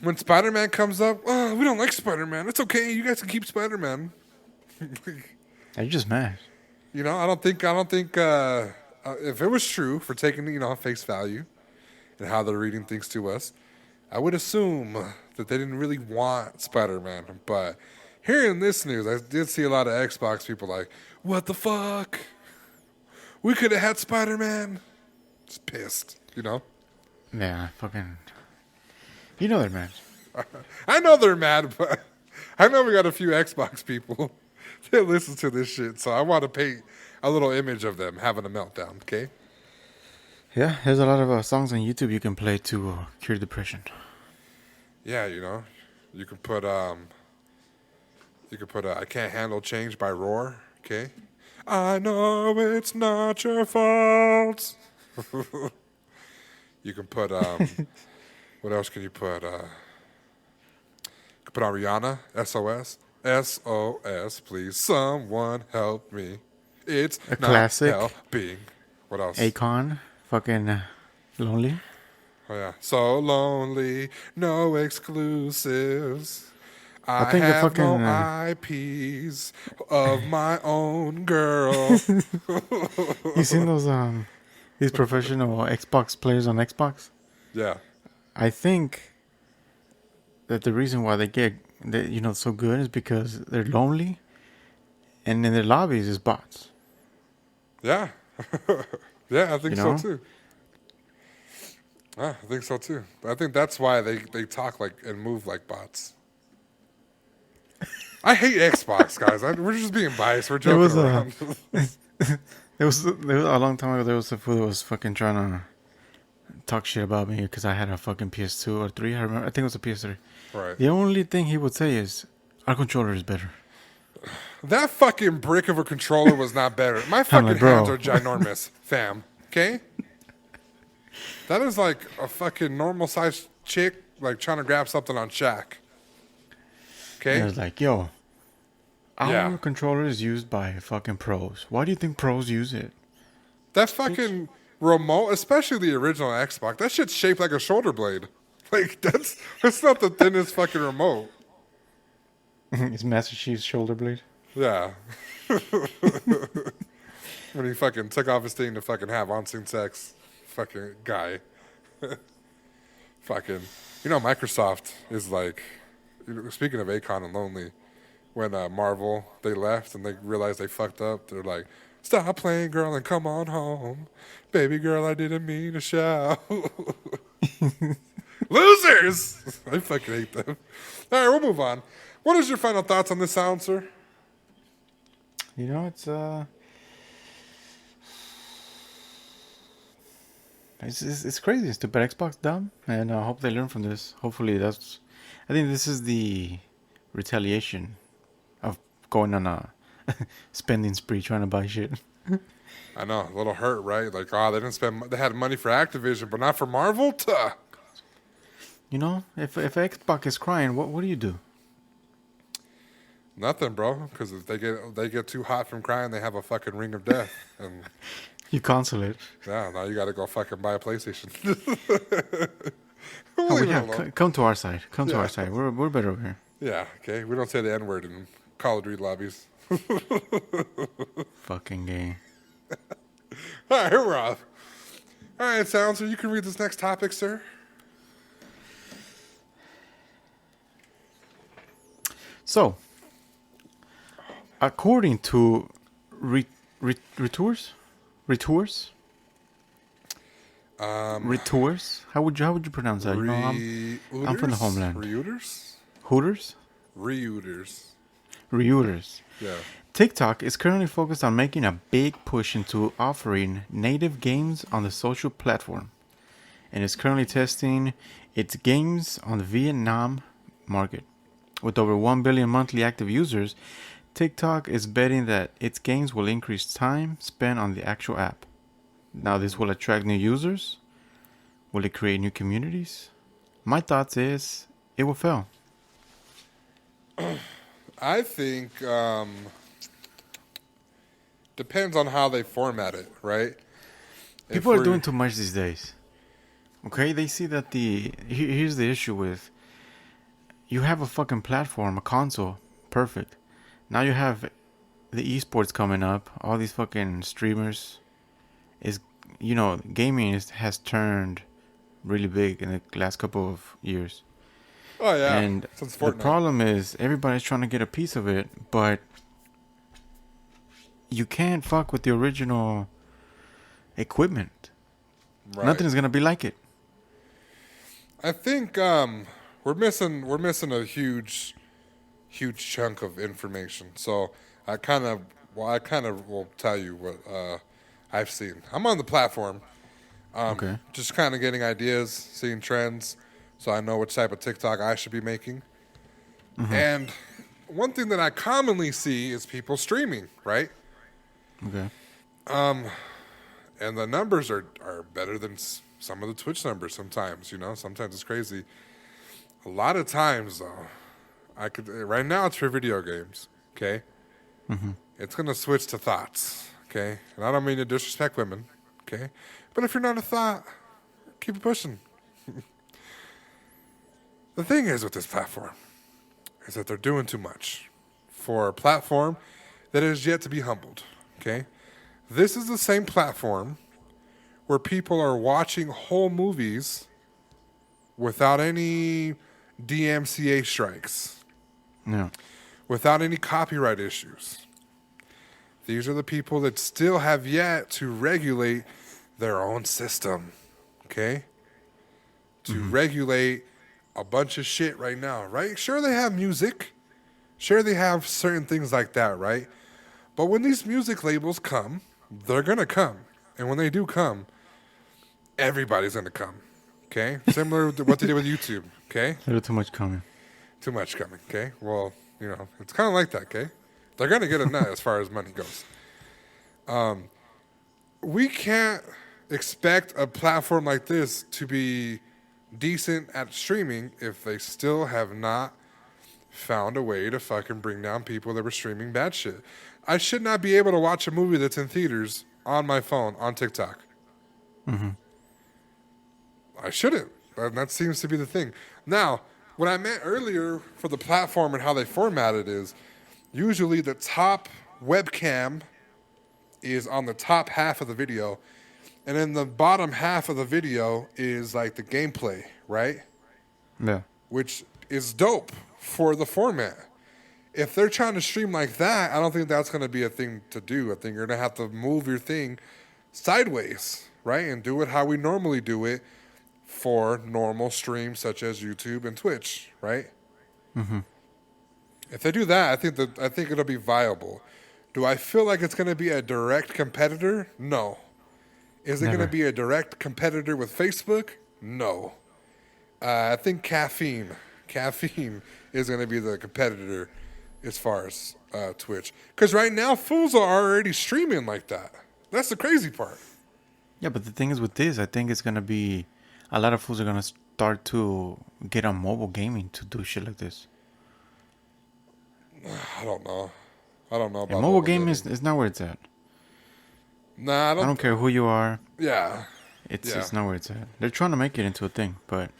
when Spider-Man comes up, oh, we don't like Spider-Man. It's okay. You guys can keep Spider-Man. You're just mad. You know, I don't think if it was true for taking, you know, face value and how they're reading things to us, I would assume that they didn't really want Spider-Man. But hearing this news, I did see a lot of Xbox people like, what the fuck? We could have had Spider-Man. Just pissed, you know? Yeah, fucking. You know they're mad. I know they're mad, but I know we got a few Xbox people that listen to this shit, so I want to paint a little image of them having a meltdown, okay? Yeah, there's a lot of songs on YouTube you can play to cure depression. Yeah, you know, you can put I Can't Handle Change by Roar, okay? I know it's not your fault. You can put what else can you put? You can put on Rihanna, SOS. SOS, please someone help me. It's A not classic. helping. What else? Akon, fucking lonely. Oh yeah. So lonely, no exclusives. I think the have no fucking, IPs of my own girl. You seen these professional Xbox players on Xbox? Yeah. I think that the reason why they get so good is because they're lonely, and in their lobbies is bots. Yeah. Yeah, I think You so know? too. I think so too. I think that's why they talk like and move like bots. I hate Xbox, guys. We're just being biased. We're There joking was around. there was a long time ago. There was a fool that was fucking trying to talk shit about me because I had a fucking PS2 or 3. I remember. I think it was a PS3. Right. The only thing he would say is, "Our controller is better." That fucking brick of a controller was not better. My fucking like, bro. hands are ginormous, fam. Okay? That is like a fucking normal sized chick like trying to grab something on Shaq. And it Okay? was like, "Yo, our Yeah. controller is used by fucking pros. Why do you think pros use it?" That fucking remote, especially the original Xbox, that shit's shaped like a shoulder blade. Like that's not the thinnest fucking remote. It's Master Chief's shoulder blade. Yeah. When he fucking took off his thing to fucking have on-scene sex. Fucking guy. Fucking. Microsoft is like, speaking of Akon and Lonely, when Marvel, they left and they realized they fucked up, they're like, stop playing, girl, and come on home. Baby girl, I didn't mean to shout. Losers! I fucking hate them. All right, we'll move on. What is your final thoughts on this sound, sir? It's crazy. It's stupid Xbox dumb, and I hope they learn from this. Hopefully, I think this is the retaliation of going on a spending spree trying to buy shit. I know, a little hurt, right? Like, they didn't spend, they had money for Activision, but not for Marvel? Tuh. If Xbox is crying, what do you do? Nothing, bro. Because if they get too hot from crying, they have a fucking ring of death, and You cancel it. yeah, now you got to go fucking buy a PlayStation. Oh, Leave it yeah, alone. come to our side. Come to Yeah. our side. We're better over here. Yeah, okay. We don't say the N word in Call of Duty lobbies. Fucking gay. All right, we're off. All right, Silencer, you can read this next topic, sir. So, according to retours, how would you pronounce that? I'm from the homeland. Reuters? Hooters, Reuters. Yeah. Yeah. TikTok is currently focused on making a big push into offering native games on the social platform, and is currently testing its games on the Vietnam market. With over 1 billion monthly active users, TikTok is betting that its games will increase time spent on the actual app. Now, this will attract new users. Will it create new communities? My thoughts is it will fail. I think depends on how they format it, right? People are doing too much these days. Okay, they see that here's the issue with, you have a fucking platform, a console, perfect. Now you have the esports coming up, all these fucking streamers. Gaming has turned really big in the last couple of years. Oh yeah, And since the Fortnite. problem is everybody's trying to get a piece of it, but you can't fuck with the original equipment. Right. Nothing is gonna be like it. I think we're missing a huge chunk of information. So I kind of will tell you what I've seen. I'm on the platform, Okay. just kind of getting ideas, seeing trends, so I know which type of TikTok I should be making. And one thing that I commonly see is people streaming, right? Okay. And the numbers are better than some of the Twitch numbers sometimes, you know? Sometimes it's crazy. A lot of times, though, right now it's for video games, okay? It's going to switch to thoughts, okay? And I don't mean to disrespect women, okay? But if you're not a thought, keep it pushing. The thing is with this platform is that they're doing too much for a platform that is yet to be humbled, okay? This is the same platform where people are watching whole movies without any DMCA strikes, Yeah. without any copyright issues. These are the people that still have yet to regulate their own system, okay? To regulate a bunch of shit right now, right? Sure, they have music. Sure, they have certain things like that, right? But when these music labels come, they're going to come. And when they do come, everybody's going to come, okay? Similar to what they did with YouTube, okay? A little too much coming. Too much coming, okay? Well, you know, it's kind of like that, okay? They're going to get a nut as far as money goes. We can't expect a platform like this to be decent at streaming if they still have not found a way to fucking bring down people that were streaming bad shit. I should not be able to watch a movie that's in theaters on my phone on TikTok. I shouldn't. And that seems to be the thing. Now, what I meant earlier for the platform and how they format it is usually the top webcam is on the top half of the video, and then the bottom half of the video is like the gameplay, right? Yeah. Which is dope for the format. If they're trying to stream like that, I don't think that's going to be a thing to do. I think you're going to have to move your thing sideways, right? And do it how we normally do it for normal streams such as YouTube and Twitch, right? If they do that, I think it'll be viable. Do I feel like it's going to be a direct competitor? No. Is it going to Never. be a direct competitor with Facebook? No. I think caffeine is going to be the competitor as far as Twitch. Because right now, fools are already streaming like that. That's the crazy part. Yeah, but the thing is with this, I think it's going to be... A lot of fools are going to start to get on mobile gaming to do shit like this. I don't know about And mobile gaming is not where it's at. Nah, I don't care who you are. Yeah. It's not where it's at. They're trying to make it into a thing, but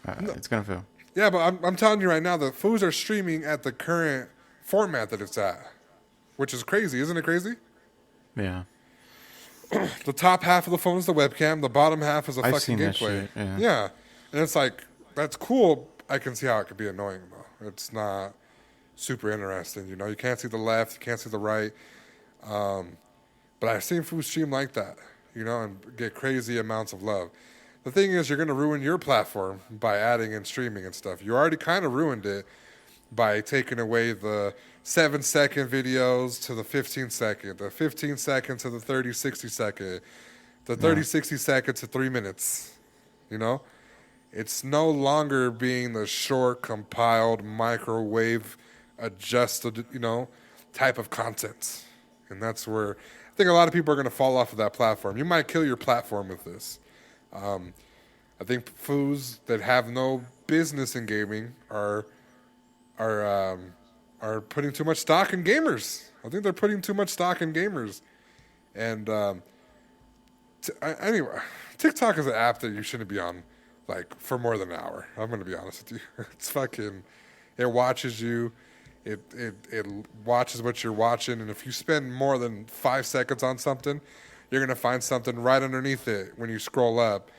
it's going to fail. Yeah, but I'm telling you right now, the fools are streaming at the current format that it's at, which is crazy. Isn't it crazy? Yeah. The top half of the phone is the webcam. The bottom half is a I've fucking seen that gameplay. shit, yeah. Yeah. And it's like, that's cool. I can see how it could be annoying, though. It's not super interesting. You know, you can't see the left, you can't see the right. But I've seen fools stream like that, you know, and get crazy amounts of love. The thing is, you're going to ruin your platform by adding in streaming and stuff. You already kind of ruined it by taking away the 7-second videos to the 15-second, the 15-second to the 30-60-second, the 30-60-second to 3 minutes, you know? It's no longer being the short, compiled, microwave, adjusted, you know, type of content. And that's where I think a lot of people are going to fall off of that platform. You might kill your platform with this. I think fools that have no business in gaming are putting too much stock in gamers. I think they're putting too much stock in gamers. And anyway, TikTok is an app that you shouldn't be on like for more than an hour. I'm going to be honest with you. It's fucking, it watches you. It watches what you're watching. And if you spend more than 5 seconds on something, you're going to find something right underneath it when you scroll up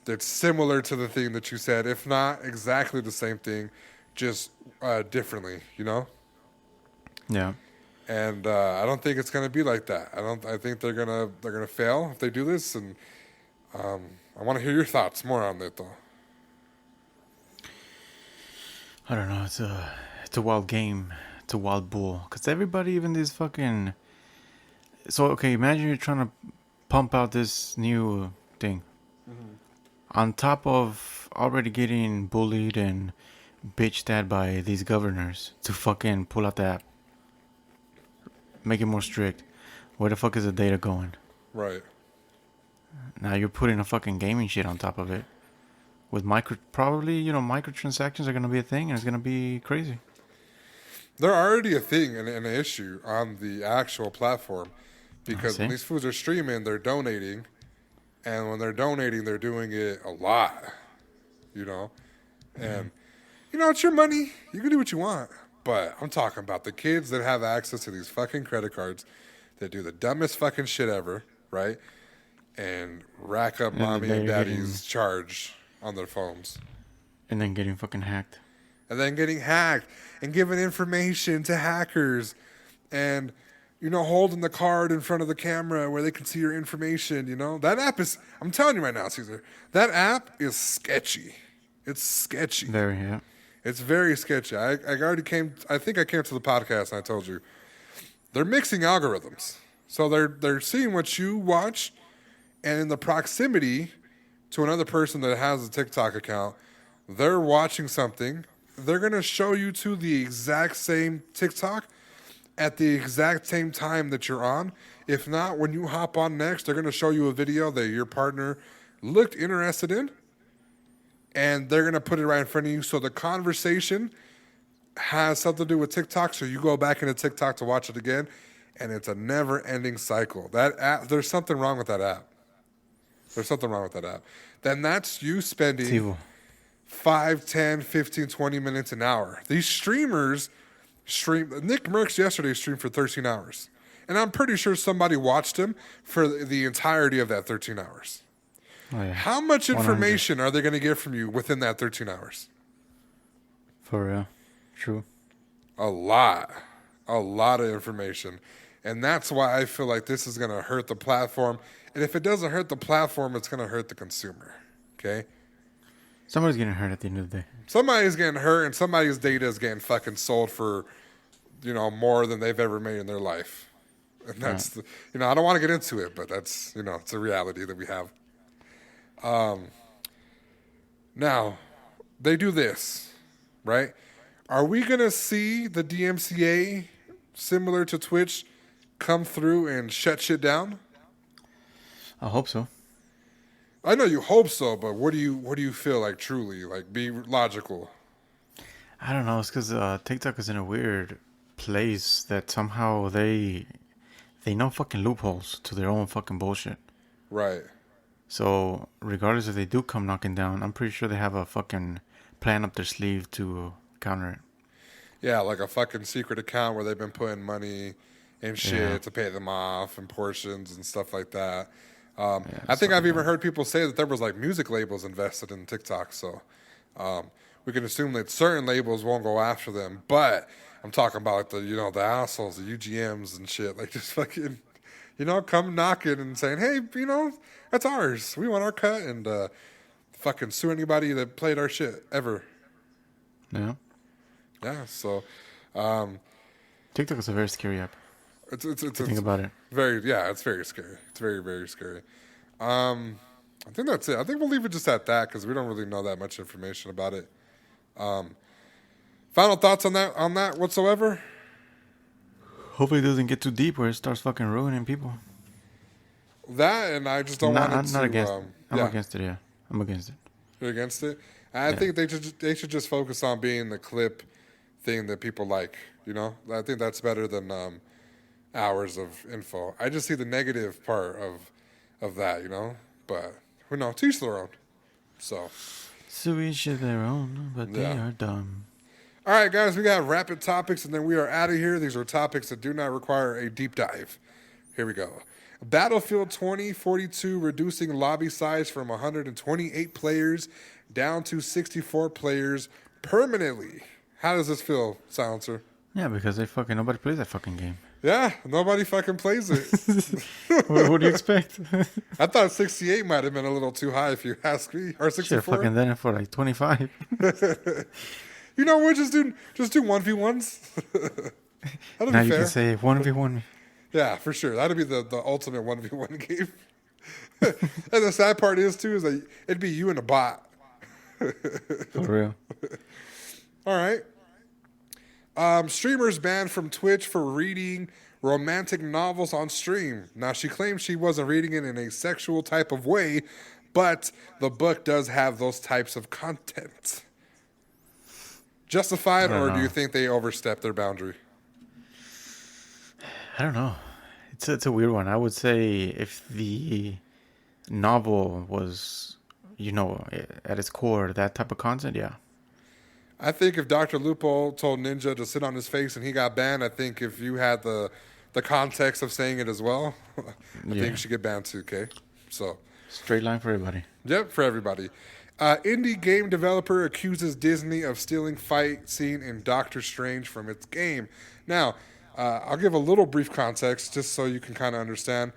that's similar to the thing that you said. If not exactly the same thing, just differently, you know? Yeah. And I don't think it's going to be like that. I think they're gonna fail if they do this. And I want to hear your thoughts more on it, though. I don't know. It's a wild game. It's a wild bull. Because everybody, even these fucking... So, okay, imagine you're trying to pump out this new thing. On top of already getting bullied and bitched at by these governors to fucking pull out the app. Make it more strict. Where the fuck is the data going? Right. Now you're putting a fucking gaming shit on top of it. With microtransactions are gonna be a thing, and it's gonna be crazy. They're already a thing and an issue on the actual platform because when see. these fools are streaming, they're donating, and when they're donating, they're doing it a lot, you know. And you know, it's your money. You can do what you want, but I'm talking about the kids that have access to these fucking credit cards that do the dumbest fucking shit ever, right? And rack up mommy and daddy's charge on their phones. And then getting fucking hacked. And then getting hacked and giving information to hackers and, you know, holding the card in front of the camera where they can see your information, you know. That app is, I'm telling you right now, Caesar, that app is sketchy. It's sketchy. Very, yeah. It's very sketchy. I think I came to the podcast and I told you. They're mixing algorithms. So they're seeing what you watch, and in the proximity to another person that has a TikTok account, they're watching something. They're going to show you to the exact same TikTok at the exact same time that you're on. If not, when you hop on next, they're going to show you a video that your partner looked interested in, and they're going to put it right in front of you. So the conversation has something to do with TikTok, so you go back into TikTok to watch it again, and it's a never-ending cycle. That app, there's something wrong with that app. There's something wrong with that app. Then that's you spending 5, 10, 15, 20 minutes an hour. These streamers stream. Nick Merckx yesterday streamed for 13 hours. And I'm pretty sure somebody watched him for the entirety of that 13 hours. Oh, yeah. How much information are they going to get from you within that 13 hours? For real. True. A lot. A lot of information. And that's why I feel like this is going to hurt the platform. And if it doesn't hurt the platform, it's going to hurt the consumer. Okay? Somebody's getting hurt at the end of the day. Somebody's getting hurt, and somebody's data is getting fucking sold for, you know, more than they've ever made in their life. And that's, you know, I don't want to get into it, but that's, you know, it's a reality that we have. Now, they do this, right? Are we going to see the DMCA, similar to Twitch, come through and shut shit down? I hope so. I know you hope so, but what do you feel like truly? Like, be logical. I don't know. It's because TikTok is in a weird place that somehow they know fucking loopholes to their own fucking bullshit. Right. So regardless if they do come knocking down, I'm pretty sure they have a fucking plan up their sleeve to counter it. Yeah, like a fucking secret account where they've been putting money and shit to pay them off and portions and stuff like that. I think I've even heard people say that there was like music labels invested in TikTok. So we can assume that certain labels won't go after them. But I'm talking about like the assholes, the UGMs and shit. Like just fucking, come knocking and saying, hey, that's ours. We want our cut, and fucking sue anybody that played our shit ever. Yeah. Yeah. So TikTok is a very scary app. Think about it. It's very scary. It's very, very scary. I think that's it. I think we'll leave it just at that because we don't really know that much information about it. Final thoughts on that whatsoever? Hopefully it doesn't get too deep where it starts fucking ruining people. That, and I just don't want it to... Not against it. I'm against it, yeah. I'm against it. You're against it? I think they should just focus on being the clip thing that people like, I think that's better than hours of info. I just see the negative part of that, but who knows? Teach their own. So each of their own, but they are dumb. All right, guys, we got rapid topics, and then we are out of here. These are topics that do not require a deep dive. Here we go. Battlefield 2042 reducing lobby size from 128 players down to 64 players permanently. How does this feel, Silencer? Yeah, because nobody plays that fucking game. Yeah, nobody fucking plays it. What do you expect? I thought 68 might have been a little too high if you ask me. Or 64. Shit, fucking done it for like 25. We'll just do 1v1s. That'll now be you fair. can say 1v1. Yeah, for sure. That'll be the ultimate 1v1 game. And the sad part is that it'd be you and a bot. For real. All right. Streamers banned from Twitch for reading romantic novels on stream. Now, she claims she wasn't reading it in a sexual type of way, but the book does have those types of content. Justified, or do you think they overstepped their boundary? I don't know. It's a weird one. I would say if the novel was, at its core, that type of content, yeah. I think if Dr. Lupo told Ninja to sit on his face and he got banned, I think if you had the context of saying it as well, I think you should get banned too, okay? So straight line for everybody. Yep, for everybody. Indie game developer accuses Disney of stealing fight scene in Doctor Strange from its game. Now, I'll give a little brief context just so you can kind of understand.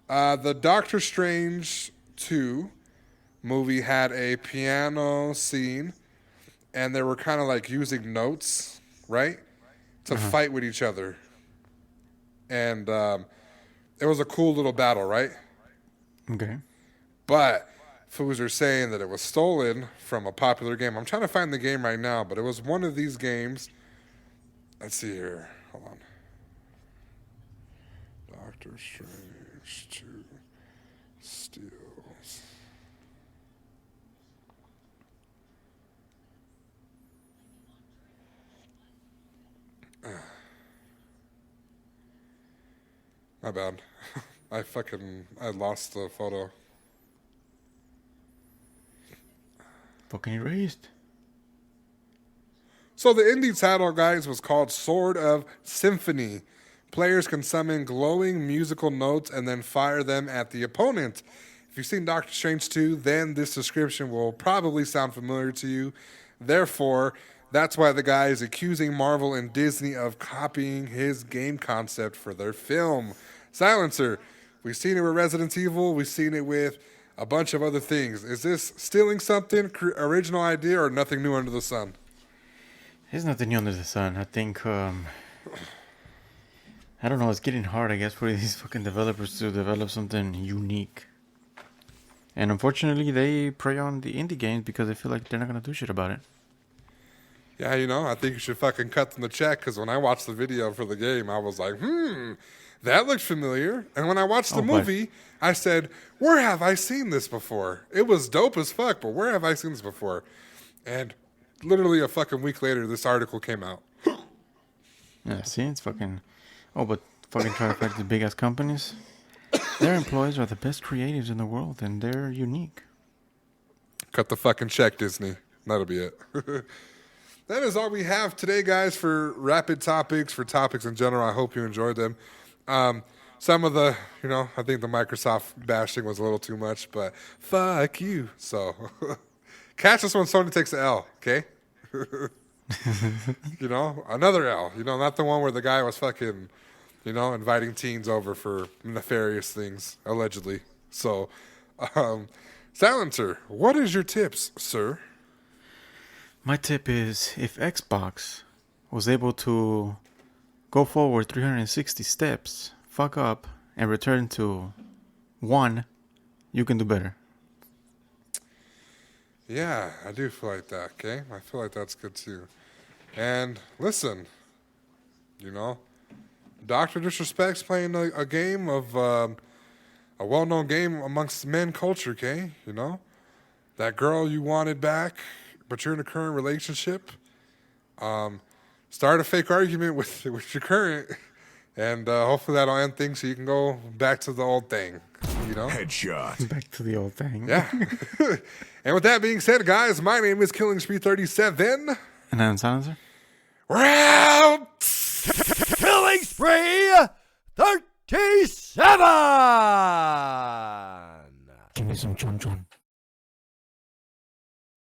The Doctor Strange 2 movie had a piano scene, and they were kind of like using notes, right, to fight with each other. And it was a cool little battle, right? Okay. But fools are saying that it was stolen from a popular game. I'm trying to find the game right now, but it was one of these games. Let's see here. Hold on. Doctor Strange 2 steals. My bad. I lost the photo. Fucking erased. So the indie title, guys, was called Sword of Symphony. Players can summon glowing musical notes and then fire them at the opponent. If you've seen Doctor Strange 2, then this description will probably sound familiar to you. Therefore, that's why the guy is accusing Marvel and Disney of copying his game concept for their film. Silencer. We've seen it with Resident Evil. We've seen it with a bunch of other things. Is this stealing something, original idea, or nothing new under the sun? There's nothing new under the sun. I think, I don't know, it's getting hard, I guess, for these fucking developers to develop something unique. And unfortunately, they prey on the indie games because they feel like they're not going to do shit about it. Yeah, I think you should fucking cut them the check, because when I watched the video for the game, I was like, that looked familiar. And when I watched the movie, I said, where have I seen this before? It was dope as fuck, but where have I seen this before? And literally a fucking week later, this article came out. Yeah, see, it's fucking... Oh, but fucking try to fight the big-ass companies. Their employees are the best creatives in the world, and they're unique. Cut the fucking check, Disney. That'll be it. That is all we have today, guys, for rapid topics, for topics in general. I hope you enjoyed them. Some of the, I think the Microsoft bashing was a little too much, but fuck you. So, catch us when Sony takes the L, okay? Another L. Not the one where the guy was fucking, inviting teens over for nefarious things, allegedly. So, Silencer, what is your tips, sir? My tip is, if Xbox was able to go forward 360 steps, fuck up, and return to 1, you can do better. Yeah, I do feel like that, okay? I feel like that's good too. And listen, Dr. Disrespect's playing a game of a well-known game amongst men culture, okay? That girl you wanted back, but you're in a current relationship. Start a fake argument with your current, and hopefully that'll end things so you can go back to the old thing, Headshot. Back to the old thing. Yeah. And with that being said, guys, my name is Killing Spree 37. And I'm Silencer. We're out! Killing Spree 37! Give me some chun chun.